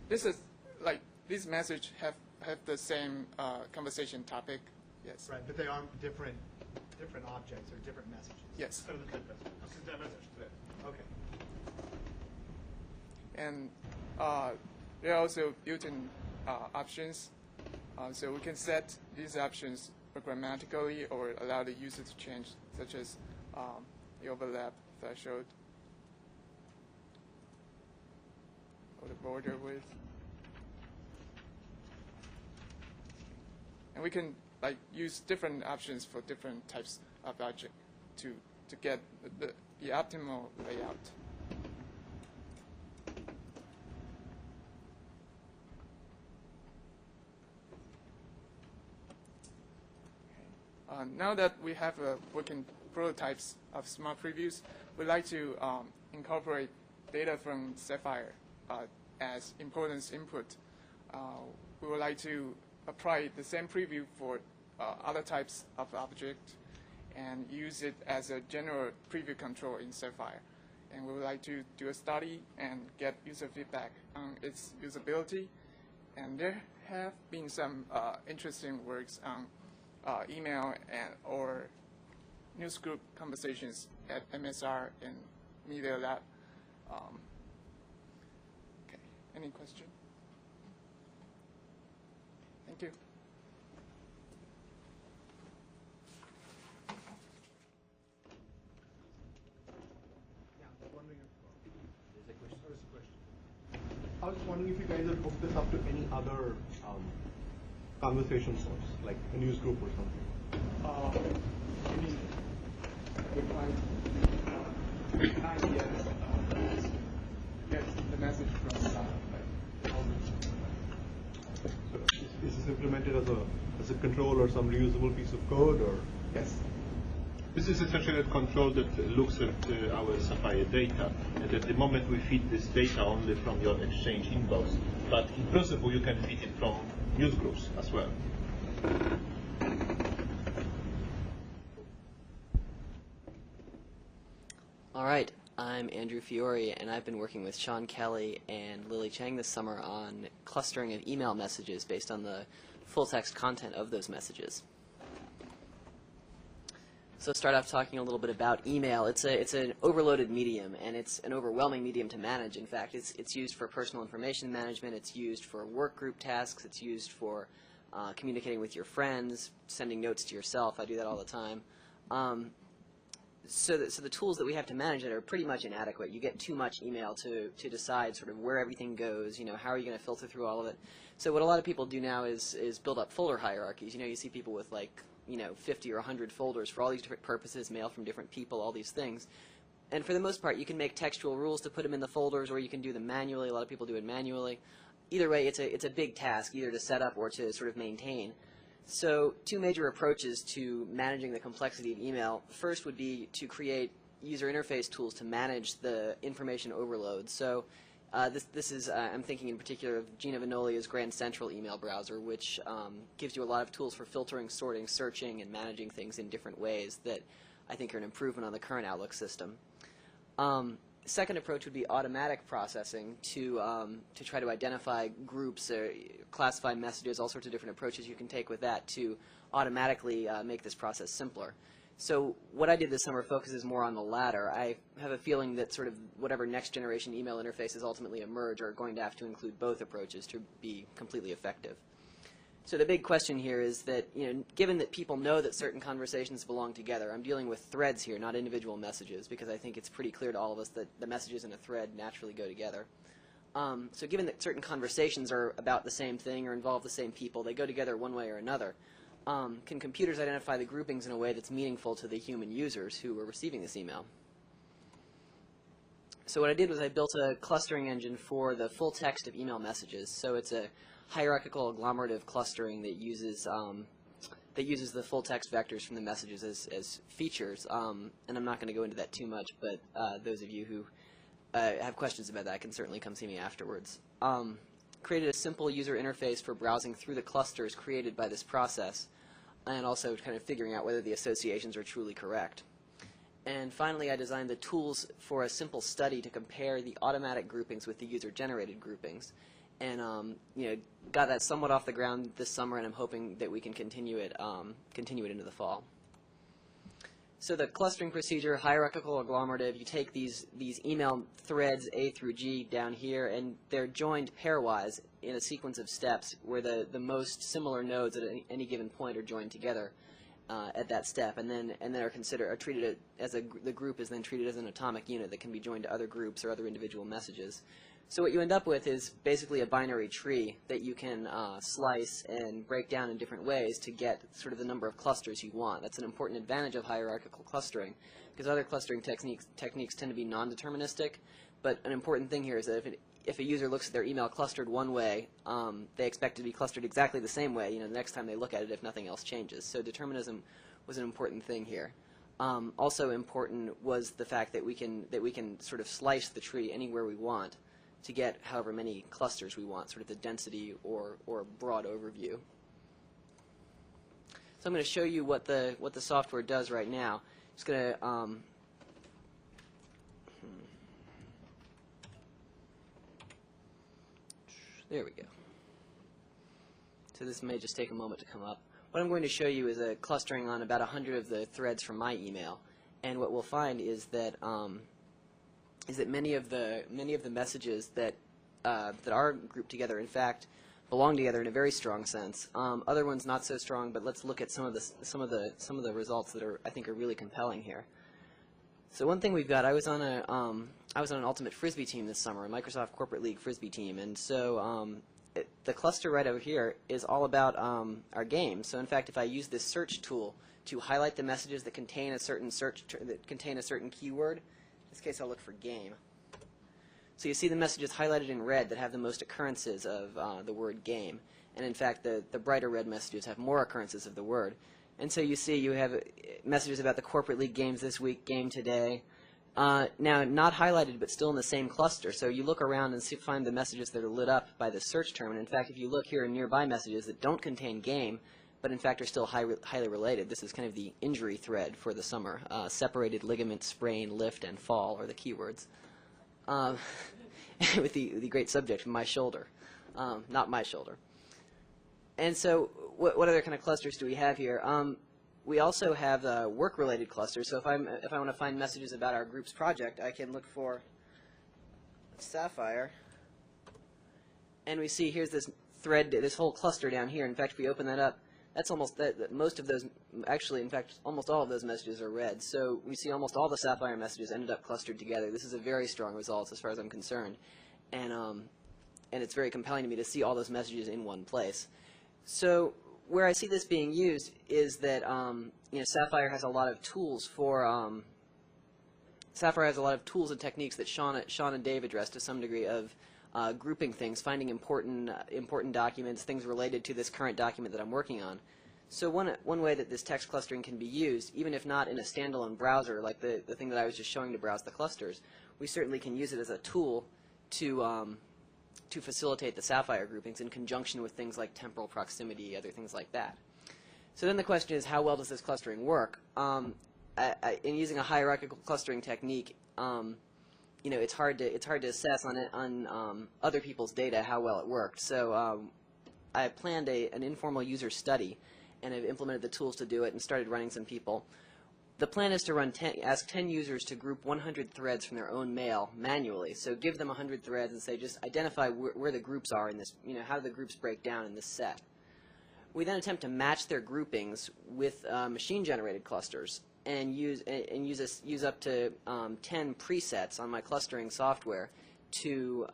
This is like these messages have the same conversation topic. Yes. Right, but they are different objects or different messages. Yes. Okay. And there are also built-in options. So we can set these options programmatically or allow the user to change, such as the overlap threshold or the border width. And we can use different options for different types of object to get the optimal layout. Now that we have working prototypes of smart previews, we'd like to incorporate data from Sapphire as importance input. We would like to apply the same preview for other types of object and use it as a general preview control in Sapphire. And we would like to do a study and get user feedback on its usability. And there have been some interesting works on email or newsgroup conversations at MSR and Media Lab. Okay, any question? Thank you. I was wondering if you guys have hooked this up to any other conversation source, like a news group or something. Get the message from implemented as a control or some reusable piece of code, or? Yes. This is essentially a control that looks at our Sapphire data, and at the moment we feed this data only from your Exchange inbox, but in principle you can feed it from newsgroups as well. All right, I'm Andrew Fiore, and I've been working with Sean Kelly and Lili Cheng this summer on clustering of email messages based on the full-text content of those messages. So start off talking a little bit about email. It's an overloaded medium, and it's an overwhelming medium to manage. In fact, it's used for personal information management. It's used for work group tasks. It's used for communicating with your friends, sending notes to yourself. I do that all the time. So the tools that we have to manage it are pretty much inadequate. You get too much email to decide sort of where everything goes. You know, how are you going to filter through all of it? So what a lot of people do now is build up folder hierarchies. You know, you see people with like 50 or 100 folders for all these different purposes, mail from different people, all these things. And for the most part, you can make textual rules to put them in the folders, or you can do them manually. A lot of people do it manually. Either way, it's a big task, either to set up or to sort of maintain. So two major approaches to managing the complexity of email. First would be to create user interface tools to manage the information overload. So this is, I'm thinking in particular of Gina Vanolia's Grand Central email browser, which gives you a lot of tools for filtering, sorting, searching, and managing things in different ways that I think are an improvement on the current Outlook system. Second approach would be automatic processing to try to identify groups, classify messages, all sorts of different approaches you can take with that to automatically make this process simpler. So what I did this summer focuses more on the latter. I have a feeling that sort of whatever next generation email interfaces ultimately emerge are going to have to include both approaches to be completely effective. So the big question here is that, given that people know that certain conversations belong together, I'm dealing with threads here, not individual messages, because I think it's pretty clear to all of us that the messages in a thread naturally go together. So given that certain conversations are about the same thing or involve the same people, they go together one way or another, can computers identify the groupings in a way that's meaningful to the human users who are receiving this email? So what I did was I built a clustering engine for the full text of email messages. So it's a hierarchical agglomerative clustering that uses the full text vectors from the messages as features. And I'm not going to go into that too much, but those of you who have questions about that can certainly come see me afterwards. Created a simple user interface for browsing through the clusters created by this process, and also kind of figuring out whether the associations are truly correct. And finally, I designed the tools for a simple study to compare the automatic groupings with the user-generated groupings. And got that somewhat off the ground this summer, and I'm hoping that we can continue it into the fall. So the clustering procedure, hierarchical agglomerative, you take these email threads A through G down here, and they're joined pairwise in a sequence of steps where the most similar nodes at any given point are joined together at that step, and then are treated as the group is then treated as an atomic unit that can be joined to other groups or other individual messages. So what you end up with is basically a binary tree that you can slice and break down in different ways to get sort of the number of clusters you want. That's an important advantage of hierarchical clustering, because other clustering techniques tend to be non-deterministic. But an important thing here is that if a user looks at their email clustered one way, they expect it to be clustered exactly the same way, the next time they look at it if nothing else changes. So determinism was an important thing here. Also important was the fact that we can sort of slice the tree anywhere we want to get however many clusters we want, sort of the density or broad overview. So I'm going to show you what the software does right now. Just going to there we go. So this may just take a moment to come up. What I'm going to show you is a clustering on about 100 of the threads from my email, and what we'll find is that many of the messages that are grouped together, in fact, belong together in a very strong sense. Other ones not so strong, but let's look at some of the results that I think are really compelling here. So one thing we've got, I was on an Ultimate Frisbee team this summer, a Microsoft Corporate League Frisbee team, and so the cluster right over here is all about our game. So in fact, if I use this search tool to highlight the messages that contain a certain keyword, in this case I'll look for game. So you see the messages highlighted in red that have the most occurrences of the word game. and in fact the brighter red messages have more occurrences of the word. And so you see you have messages about the corporate league games this week, game today. Now not highlighted but still in the same cluster. So you look around and find the messages that are lit up by the search term. And in fact, if you look here in nearby messages that don't contain game, but in fact are still highly related, this is kind of the injury thread for the summer. Separated ligament, sprain, lift, and fall are the keywords. With the great subject, my shoulder, not my shoulder. And so what other kind of clusters do we have here? We also have work-related clusters. So if I want to find messages about our group's project, I can look for Sapphire, and we see here's this thread, this whole cluster down here. In fact, if we open that up, that's almost most of those. Actually, in fact, almost all of those messages are red. So we see almost all the Sapphire messages ended up clustered together. This is a very strong result as far as I'm concerned, and it's very compelling to me to see all those messages in one place. So where I see this being used is that Sapphire has a lot of tools for Sapphire has a lot of tools and techniques that Sean and Dave addressed to some degree of grouping things, finding important documents, things related to this current document that I'm working on. So one way that this text clustering can be used, even if not in a standalone browser like the thing that I was just showing to browse the clusters, we certainly can use it as a tool to facilitate the Sapphire groupings in conjunction with things like temporal proximity, other things like that. So then the question is, how well does this clustering work? In using a hierarchical clustering technique, it's hard to assess on other people's data how well it worked. So I planned an informal user study, and I've implemented the tools to do it and started running some people. The plan is to ask 10 users to group 100 threads from their own mail manually. So give them 100 threads and say, just identify where the groups are in this, how do the groups break down in this set. We then attempt to match their groupings with machine-generated clusters and use up to 10 presets on my clustering software to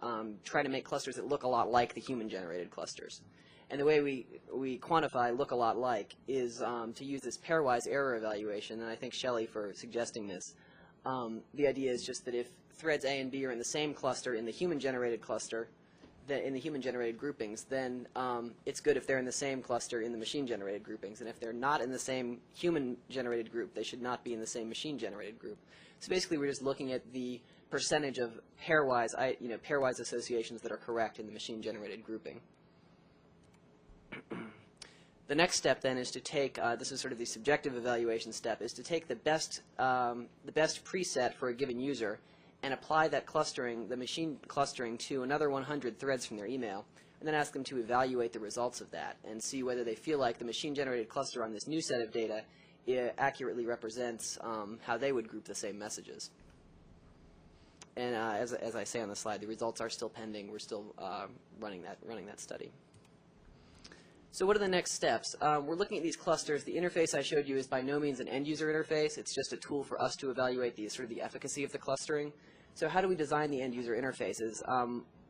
try to make clusters that look a lot like the human-generated clusters. And the way we quantify look a lot like is to use this pairwise error evaluation, and I thank Shelly for suggesting this. The idea is just that if threads A and B are in the same cluster in the human-generated cluster, in the human-generated groupings, then it's good if they're in the same cluster in the machine-generated groupings. And if they're not in the same human-generated group, they should not be in the same machine-generated group. So basically, we're just looking at the percentage of pairwise associations that are correct in the machine-generated grouping. The next step then is to take, this is sort of the subjective evaluation step, is to take the best preset for a given user and apply that clustering, the machine clustering, to another 100 threads from their email, and then ask them to evaluate the results of that and see whether they feel like the machine-generated cluster on this new set of data accurately represents how they would group the same messages. And as I say on the slide, the results are still pending. We're still running that study. So what are the next steps? We're looking at these clusters. The interface I showed you is by no means an end-user interface. It's just a tool for us to evaluate the efficacy of the clustering. So how do we design the end-user interfaces?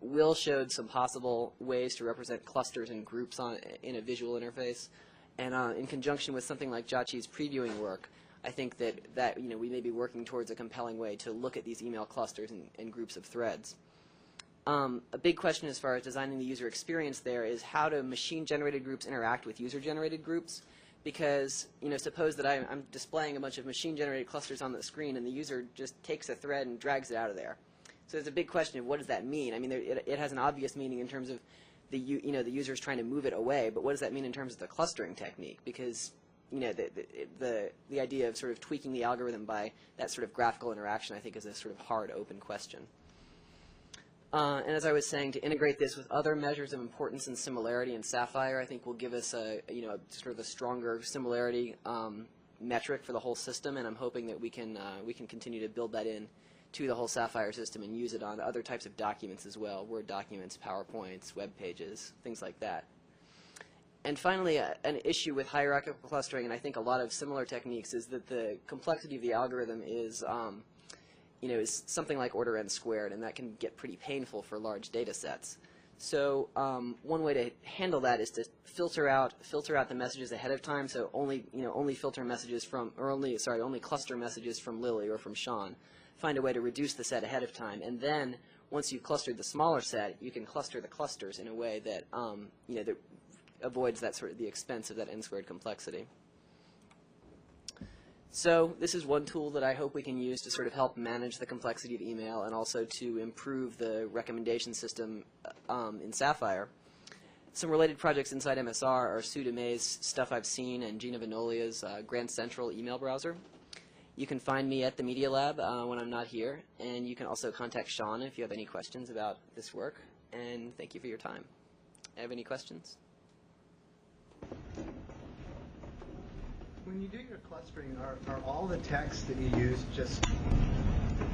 Will showed some possible ways to represent clusters and groups in a visual interface. And in conjunction with something like Jia-chi's previewing work, I think that we may be working towards a compelling way to look at these email clusters and groups of threads. A big question as far as designing the user experience there is how do machine-generated groups interact with user-generated groups? Because, suppose that I'm displaying a bunch of machine-generated clusters on the screen and the user just takes a thread and drags it out of there. So there's a big question of what does that mean? I mean, it has an obvious meaning in terms of the user is trying to move it away, but what does that mean in terms of the clustering technique? Because, the idea of sort of tweaking the algorithm by that sort of graphical interaction, I think, is a sort of hard, open question. And as I was saying, to integrate this with other measures of importance and similarity in Sapphire, I think will give us sort of a stronger similarity metric for the whole system. And I'm hoping that we can continue to build that in to the whole Sapphire system and use it on other types of documents as well, Word documents, PowerPoints, web pages, things like that. And finally, an issue with hierarchical clustering, and I think a lot of similar techniques, is that the complexity of the algorithm is is something like order n squared, and that can get pretty painful for large data sets. So one way to handle that is to filter out the messages ahead of time. So only filter messages from, or only cluster messages from Lili or from Sean. Find a way to reduce the set ahead of time, and then once you've clustered the smaller set, you can cluster the clusters in a way that that avoids that sort of the expense of that n-squared complexity. So this is one tool that I hope we can use to sort of help manage the complexity of email and also to improve the recommendation system in Sapphire. Some related projects inside MSR are Sue DeMay's Stuff I've Seen and Gina Vanolia's Grand Central email browser. You can find me at the Media Lab when I'm not here, and you can also contact Sean if you have any questions about this work. And thank you for your time. Have any questions? When you do your clustering, are all the texts that you use just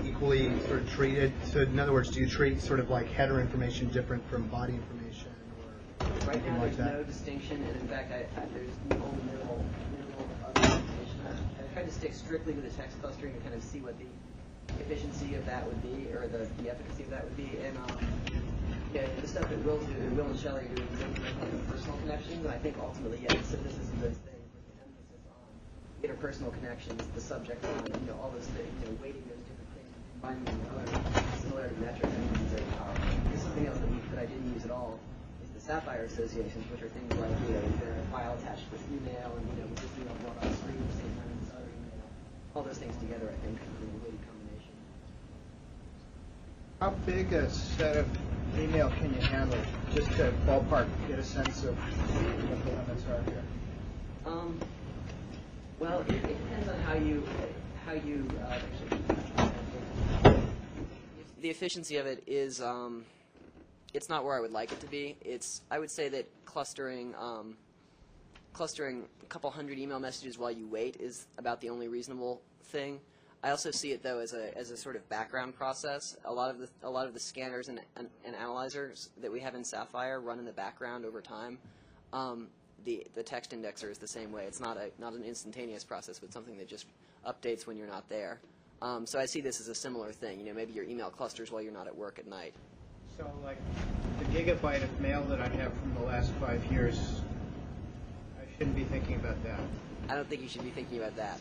equally sort of treated? So in other words, do you treat sort of like header information different from body information or Right anything now like there's that? no distinction, and in fact there's no minimal other information. I tried to stick strictly to the text clustering to kind of see what the efficiency of that would be, or the efficacy of that would be. And yeah, the stuff that Will and Shelly are doing is looking at personal connections, and I think ultimately, yeah, the synthesis of those things with the emphasis on interpersonal connections, the subject line, all those things, weighting those different things, combining them with other similarity metrics, I think is very powerful. There's something else that I didn't use at all is the Sapphire associations, which are things like, is there a file attached to this email, and was this email brought on screen at the same time as this other email? All those things together, I think, are a weighty combination. How big a set of email can you handle? Just to ballpark, get a sense of what the limits are here. Well, it depends on how you the efficiency of it is it's not where I would like it to be. I would say that clustering a couple hundred email messages while you wait is about the only reasonable thing. I also see it though as a sort of background process. A lot of the scanners and analyzers that we have in Sapphire run in the background over time. The text indexer is the same way. It's not an instantaneous process, but something that just updates when you're not there. So I see this as a similar thing. Maybe your email clusters while you're not at work at night. So like the gigabyte of mail that I have from the last 5 years, I shouldn't be thinking about that. I don't think you should be thinking about that.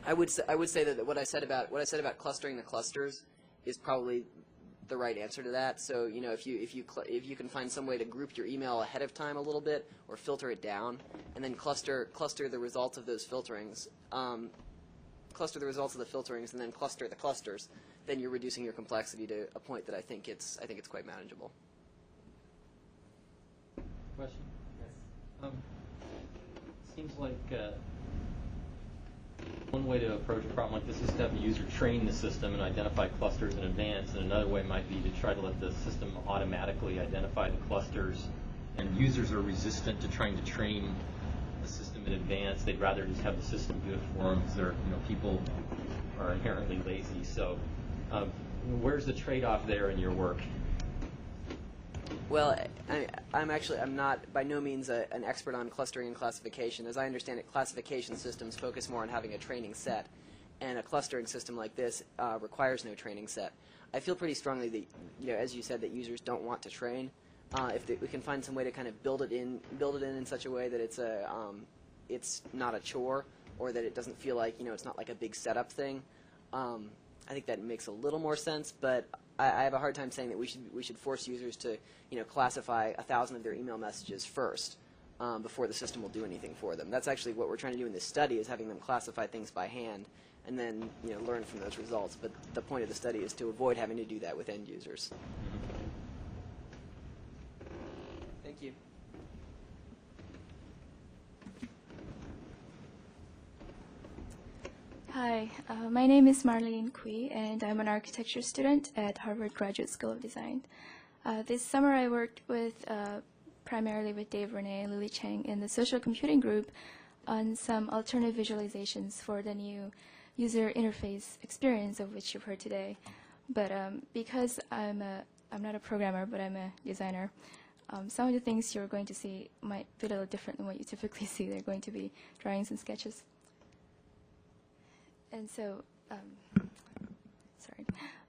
I would say that what I said about clustering the clusters is probably the right answer to that. So if you can find some way to group your email ahead of time a little bit or filter it down, and then cluster the results of those filterings, and then cluster the clusters, then you're reducing your complexity to a point that I think it's quite manageable. Question? Yes. Seems like one way to approach a problem like this is to have the user train the system and identify clusters in advance, and another way might be to try to let the system automatically identify the clusters. And users are resistant to trying to train the system in advance. They'd rather just have the system do it for them because people are inherently lazy. So where's the trade-off there in your work? Well, I'm not by no means an expert on clustering and classification. As I understand it, classification systems focus more on having a training set, and a clustering system like this requires no training set. I feel pretty strongly that, as you said, that users don't want to train. If we can find some way to kind of build it in such a way that it's not a chore, or that it doesn't feel like it's not like a big setup thing. I think that makes a little more sense, but I have a hard time saying that we should force users to classify 1,000 of their email messages first before the system will do anything for them. That's actually what we're trying to do in this study, is having them classify things by hand and then learn from those results. But the point of the study is to avoid having to do that with end users. Thank you. Hi, my name is Marlene Kwee, and I'm an architecture student at Harvard Graduate School of Design. This summer I worked primarily with Dave Vronay and Lili Cheng in the social computing group on some alternative visualizations for the new user interface experience of which you've heard today. But because I'm not a programmer, but I'm a designer, some of the things you're going to see might be a little different than what you typically see. They're going to be drawings and sketches. And so,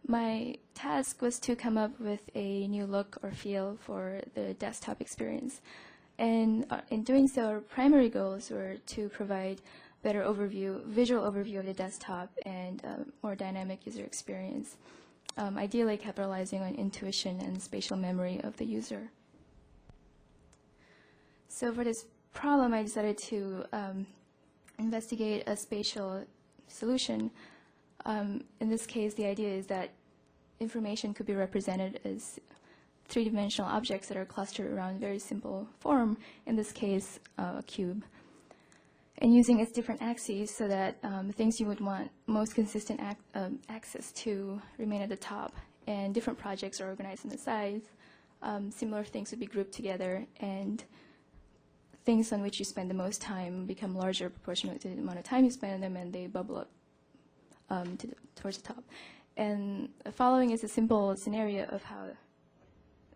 my task was to come up with a new look or feel for the desktop experience. And in doing so, our primary goals were to provide better visual overview of the desktop and more dynamic user experience, ideally capitalizing on intuition and spatial memory of the user. So for this problem, I decided to investigate a spatial solution. In this case, the idea is that information could be represented as three-dimensional objects that are clustered around a very simple form, in this case, a cube, and using its different axes so that things you would want most consistent access to remain at the top, and different projects are organized on the sides. Similar things would be grouped together, and things on which you spend the most time become larger proportionally to the amount of time you spend on them, and they bubble up towards the top. And the following is a simple scenario of how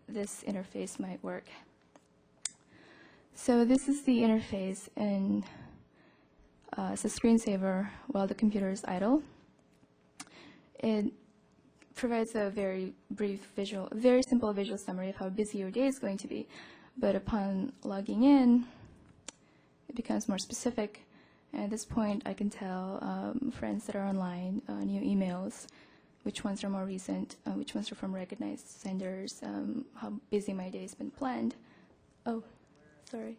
this interface might work. So this is the interface, and it's a screensaver while the computer is idle. It provides a very brief visual, very simple visual summary of how busy your day is going to be. But upon logging in, it becomes more specific. And at this point, I can tell friends that are online, new emails, which ones are more recent, which ones are from recognized senders, how busy my day has been planned. Oh, sorry.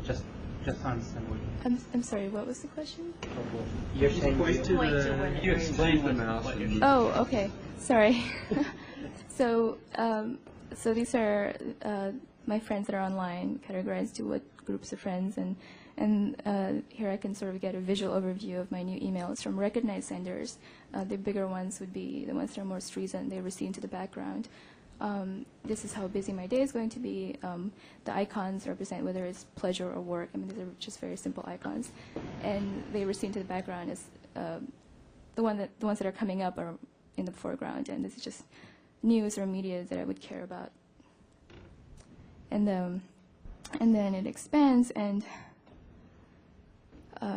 Just on some. I'm sorry, what was the question? You're saying you explained the mouse. Oh, okay. Sorry. So these are my friends that are online, categorized to what groups of friends, and here I can sort of get a visual overview of my new emails from recognized senders. The bigger ones would be the ones that are most recent. They recede into the background. This is how busy my day is going to be. The icons represent whether it's pleasure or work. I mean, these are just very simple icons, and they recede into the background as the ones that are coming up are in the foreground, and this is just news or media that I would care about. And then it expands and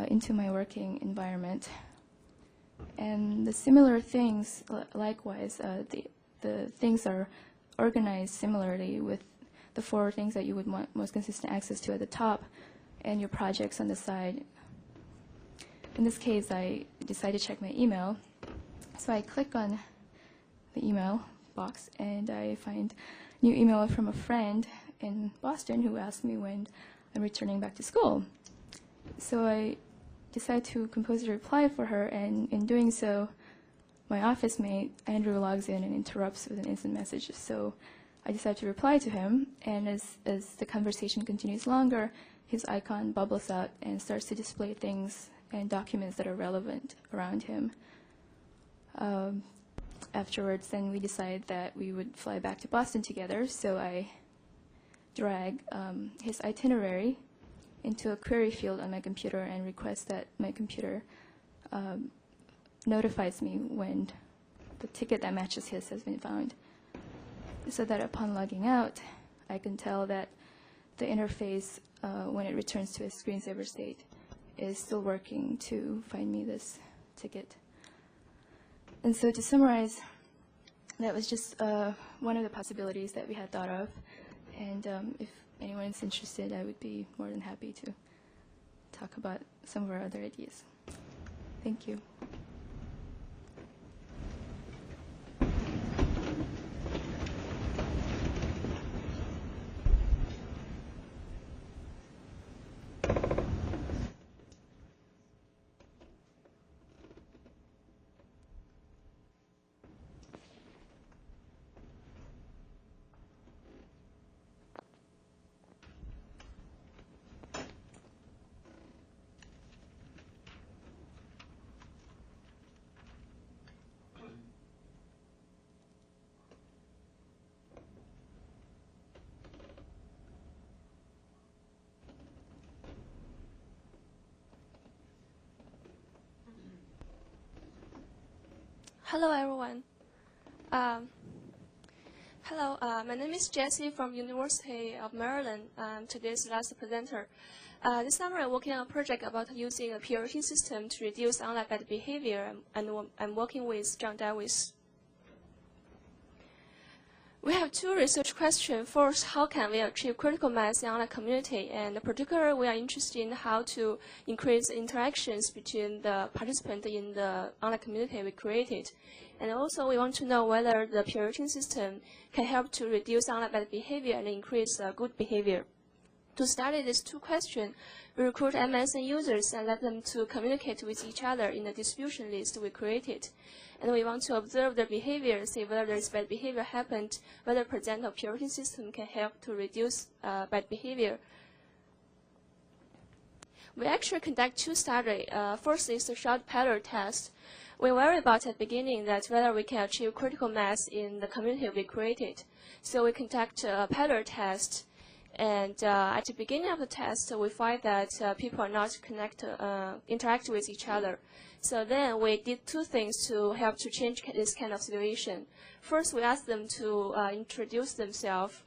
into my working environment. And the similar things, likewise, the things are organized similarly with the four things that you would want most consistent access to at the top and your projects on the side. In this case, I decided to check my email. So I click on the email box and I find a new email from a friend in Boston who asked me when I'm returning back to school. So I decided to compose a reply for her, and in doing so, my office mate, Andrew, logs in and interrupts with an instant message. So I decided to reply to him, and as the conversation continues longer, his icon bubbles out and starts to display things and documents that are relevant around him. Afterwards, then we decided that we would fly back to Boston together, so I drag his itinerary into a query field on my computer and request that my computer notifies me when the ticket that matches his has been found, so that upon logging out, I can tell that the interface, when it returns to a screensaver state, is still working to find me this ticket. And so to summarize, that was just one of the possibilities that we had thought of. And if anyone is interested, I would be more than happy to talk about some of our other ideas. Thank you. Hello, everyone. My name is Jessie from University of Maryland. I'm today's last presenter. This summer, I'm working on a project about using a PRT system to reduce online bad behavior, and I'm working with John Davis. We have two research questions. First, how can we achieve critical mass in online community? And in particular, we are interested in how to increase interactions between the participants in the online community we created. And also, we want to know whether the peer rating system can help to reduce online bad behavior and increase good behavior. To study these two questions, we recruit MSN users and let them to communicate with each other in the distribution list we created. And we want to observe their behavior, see whether there is bad behavior happened, whether present or peer rating system can help to reduce bad behavior. We actually conduct two studies. First is the short pilot test. We worry about at the beginning that whether we can achieve critical mass in the community we created. So we conduct a pilot test. And at the beginning of the test, we find that people are not interact with each other. So then we did two things to help to change this kind of situation. First, we asked them to introduce themselves,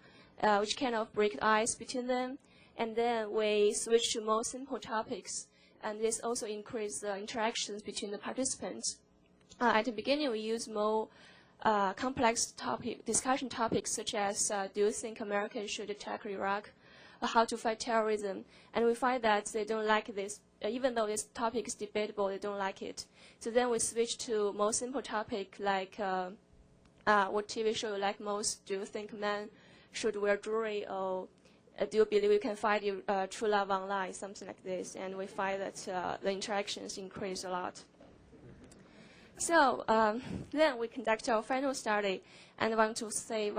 which kind of break the ice between them. And then we switched to more simple topics. And this also increased the interactions between the participants. At the beginning, we used more complex discussion topics such as do you think Americans should attack Iraq, or how to fight terrorism, and we find that they don't like this. Even though this topic is debatable, they don't like it. So then we switch to more simple topic like what TV show you like most? Do you think men should wear jewelry, or do you believe you can find your true love online? Something like this, and we find that the interactions increase a lot. So then we conduct our final study and want to say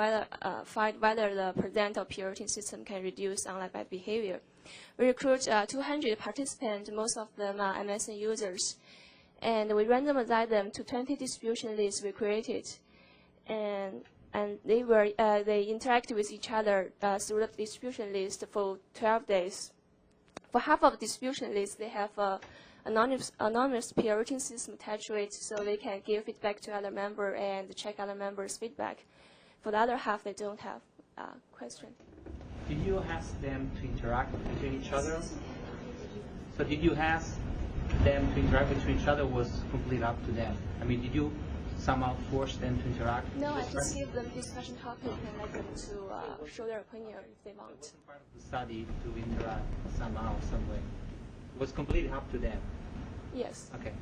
find whether the present or peer rating system can reduce online bad behavior. We recruit 200 participants, most of them are MSN users, and we randomize them to 20 distribution lists we created, and they interact with each other through the distribution list for 12 days. For half of the distribution lists, they have anonymous peer rating system attached to it, so they can give feedback to other member and check other members' feedback. For the other half, they don't have question. Did you ask them to interact between each other? So did you ask them to interact between each other? Was completely up to them? I mean, did you somehow force them to interact? No, I just give them discussion topic and let them to show their opinion if they want. It wasn't part of the study to interact somehow, some way. It was completely up to them. Yes. Okay.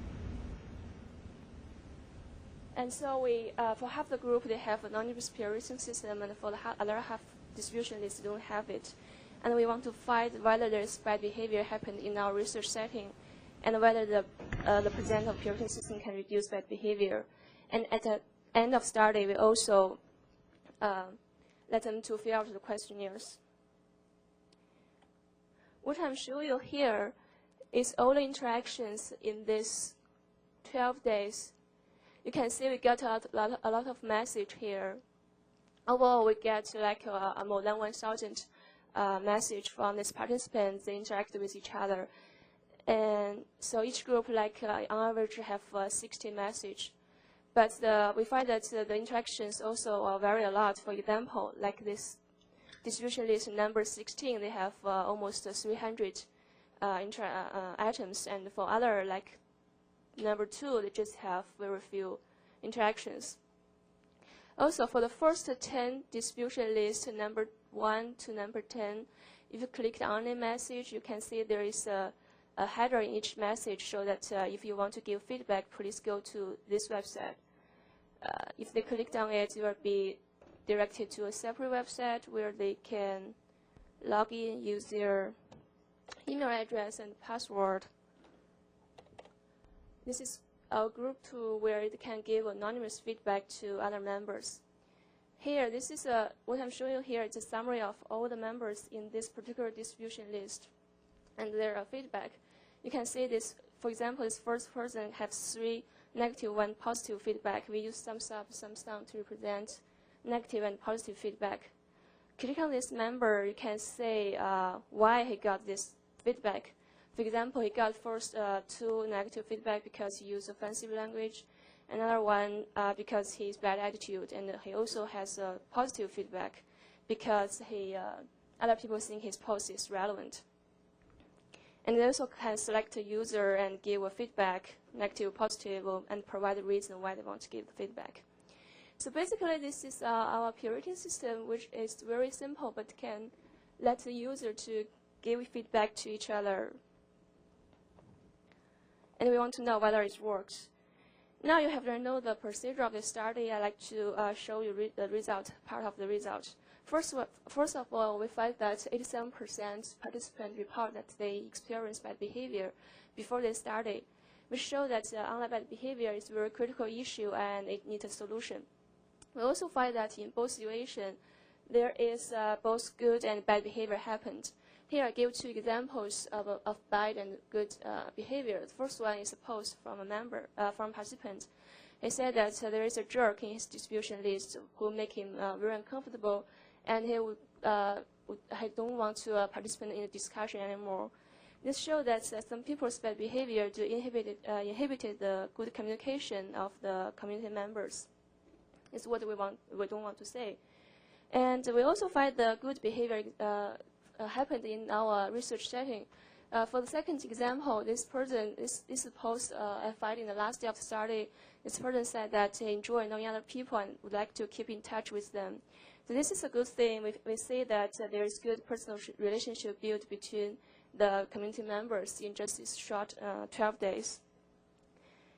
And so we, for half the group, they have anonymous peer rating system, and for the other half distribution list, they don't have it. And we want to find whether there is bad behavior happened in our research setting, and whether the present of peer rating system can reduce bad behavior. And at the end of study, we also let them to fill out the questionnaires. What I'm showing you here is all the interactions in these 12 days. You can see we got a lot of message here. Overall, we get like more than 1,000 message from these participants. They interact with each other. And so each group, like on average, have 60 message. But we find that the interactions also vary a lot. For example, like this distribution list number 16, they have almost 300 items. And for other, like number 2, they just have very few interactions. Also, for the first 10 distribution lists, number 1 to number 10, if you click on a message, you can see there is a header in each message, so that if you want to give feedback, please go to this website. If they click on it, you will be directed to a separate website where they can log in, use their email address and password. This is our group tool where it can give anonymous feedback to other members. Here, this is what I'm showing you here. It's a summary of all the members in this particular distribution list and their feedback. You can see this, for example, this first person has 3 negative, 1 positive feedback. We use thumbs up, thumbs down to represent negative and positive feedback. Click on this member, you can say why he got this feedback. For example, he got first 2 negative feedback because he used offensive language, another one because he's bad attitude, and he also has positive feedback because other people think his post is relevant. And they also can select a user and give a feedback, negative, positive, and provide a reason why they want to give the feedback. So basically, this is our peer rating system, which is very simple, but can let the user to give feedback to each other. And we want to know whether it works. Now you have to know the procedure of the study. I'd like to show you the result, part of the result. First of all, we find that 87% participants report that they experienced bad behavior before they study, which shows that online bad behavior is a very critical issue and it needs a solution. We also find that in both situations, there is both good and bad behavior happened. Here I give two examples of bad and good behavior. The first one is a post from a member, from a participant. He said that there is a jerk in his distribution list who make him very uncomfortable, and he don't want to participate in the discussion anymore. This shows that some people's bad behavior do inhibited the good communication of the community members. It's what we don't want to say. And we also find the good behavior happened in our research setting. For the second example, this post I found in the last day of the study. This person said that he enjoyed knowing other people and would like to keep in touch with them. So this is a good thing. We see that there is good personal relationship built between the community members in just this short 12 days.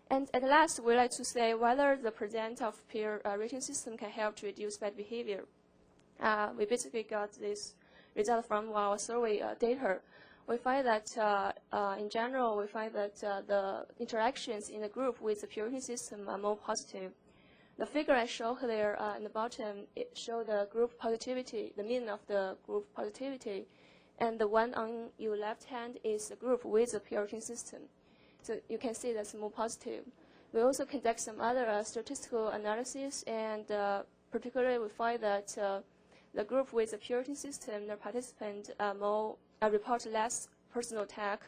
And at last, we like to say whether the presence of peer rating system can help to reduce bad behavior. We basically got this result from our survey data. We find that in general, we find that the interactions in the group with the peer rating system are more positive. The figure I show there in the bottom, it shows the group positivity, the mean of the group positivity, and the one on your left hand is the group with the peer rating system. So you can see that's more positive. We also conduct some other statistical analysis, and particularly we find that the group with the peer rating system, the participants report less personal attack,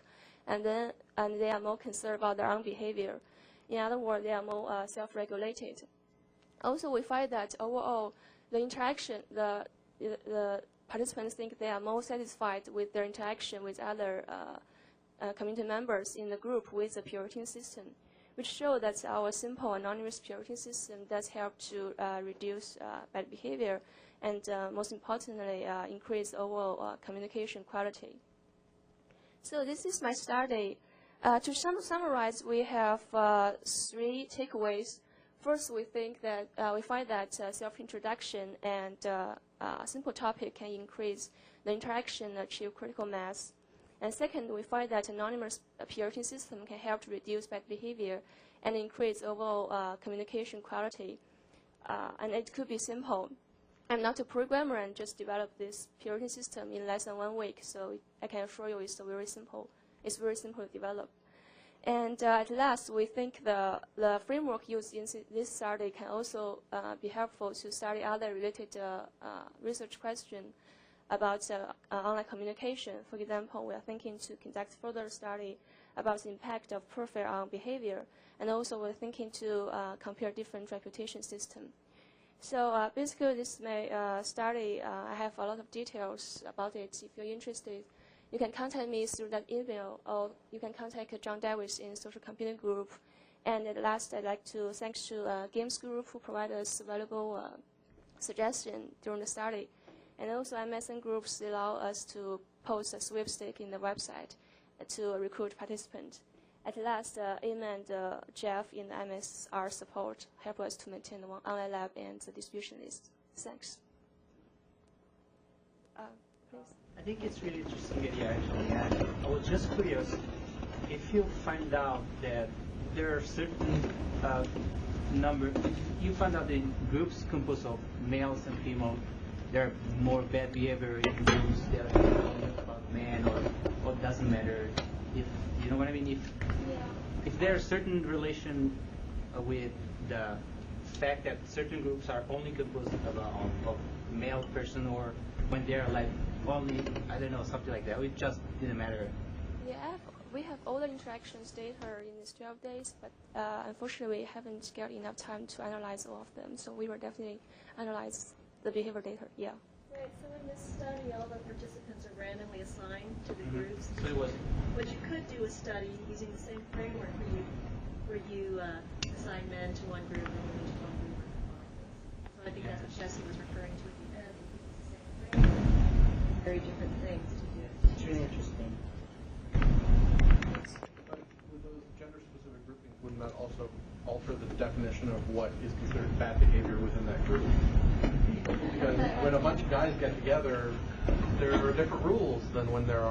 and they are more concerned about their own behavior. In other words, they are more self-regulated. Also, we find that overall, the interaction, the participants think they are more satisfied with their interaction with other community members in the group with the peer rating system, which show that our simple anonymous peer rating system does help to reduce bad behavior and most importantly, increase overall communication quality. So this is my study. To summarize, we have 3 takeaways. First, we find that self-introduction and simple topic can increase the interaction and achieve critical mass. And second, we find that anonymous peer rating system can help to reduce bad behavior and increase overall communication quality. And it could be simple. I'm not a programmer and just developed this peer rating system in less than 1 week, so I can assure you it's very simple. It's very simple to develop. And at last, we think the framework used in this study can also be helpful to study other related research questions about online communication. For example, we are thinking to conduct further study about the impact of profile on behavior, and also we're thinking to compare different reputation systems. So basically, this study, I have a lot of details about it. If you're interested, you can contact me through that email, or you can contact John Davis in Social Computing Group. And at last, I'd like to thanks to Games Group who provided us valuable suggestions during the study. And also, MSN groups allow us to post a sweepstake in the website to recruit participants. At last, Em and Jeff in the MSR support help us to maintain the online lab and the distribution list. Thanks. Please. I think it's really interesting idea, actually. And I was just curious, if you find out that there are certain you find out in groups composed of males and females, there are more bad behavior in groups that are only about men, or doesn't matter. If you know what I mean, if there are certain relation with the fact that certain groups are only composed of male person, or when they're like only, I don't know, something like that, it just didn't matter. Yeah, we have all the interactions data in these 12 days, but unfortunately we haven't got enough time to analyze all of them, so we will definitely analyze the behavior data, yeah. Right, so in this study, all the participants are randomly assigned to the groups. So it was. But you could do a study using the same framework where you assign men to one group and women to one group. I think that's what Jessie was referring to at the end. It's the same thing. Very different things to do. It's really interesting. But with those gender-specific groupings, wouldn't that also alter the definition of what is considered bad behavior within that group? Because when a bunch of guys get together, there are different rules than when there's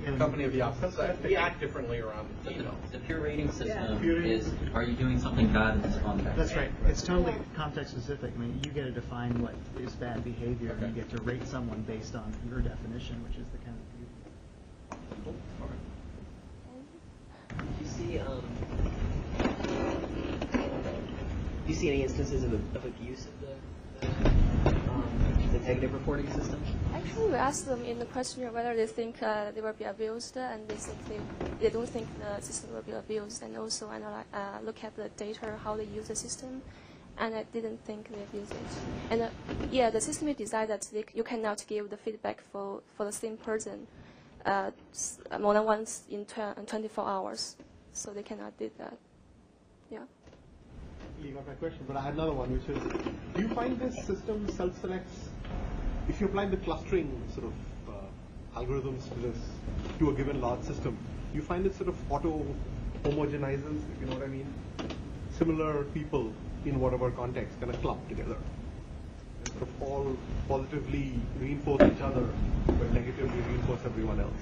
a company of the opposite sex. They act differently around The peer rating system is, are you doing something bad in this context? That's right. It's totally context specific. I mean, you get to define what is bad behavior, and you get to rate someone based on your definition, which is the kind of view. Do you see any instances of abuse of the negative reporting system? Actually, we asked them in the questionnaire whether they think they will be abused, and they don't think the system will be abused. And also, look at the data, how they use the system, and I didn't think they abuse it. And the system is designed that you cannot give the feedback for the same person more than once in 24 hours, so they cannot do that. Yeah. You got my question, but I had another one, which is, do you find this system self-selects, if you apply the clustering sort of algorithms to a given large system, do you find it sort of auto-homogenizes, if you know what I mean? Similar people in whatever context kind of clump together. They sort of all positively reinforce each other, but negatively reinforce everyone else.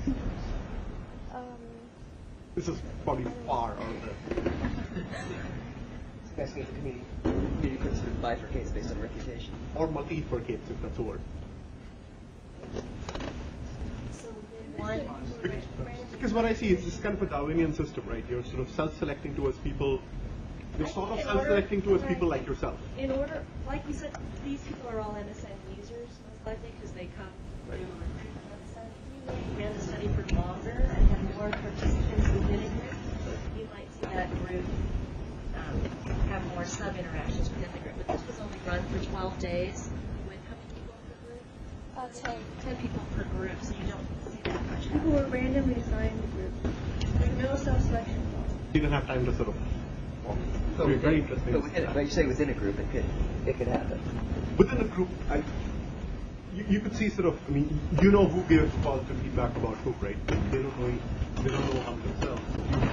This is probably far out there. Asking if the community could sort of bifurcate based on reputation. Or multi-bifurcates, if that's a word. Because what I see is this kind of a Darwinian system, right? You're sort of self-selecting towards people. You're sort of self-selecting towards people like yourself. In order, like you said, these people are all MSN users, most likely, because they come from MSN. You ran the study for longer and have more participants within a group. You might see that group have more sub-interactions within the group. But this was only run for 12 days with how many people per group? 10 people per group, so you don't see that much. People were randomly assigned to groups. There's no self-selection. You don't have time to sort of. So very interesting. But like you say, within a group, it could happen. Within a group, you could see sort of. I mean, you know who gives positive feedback about who, right? They don't know them themselves. You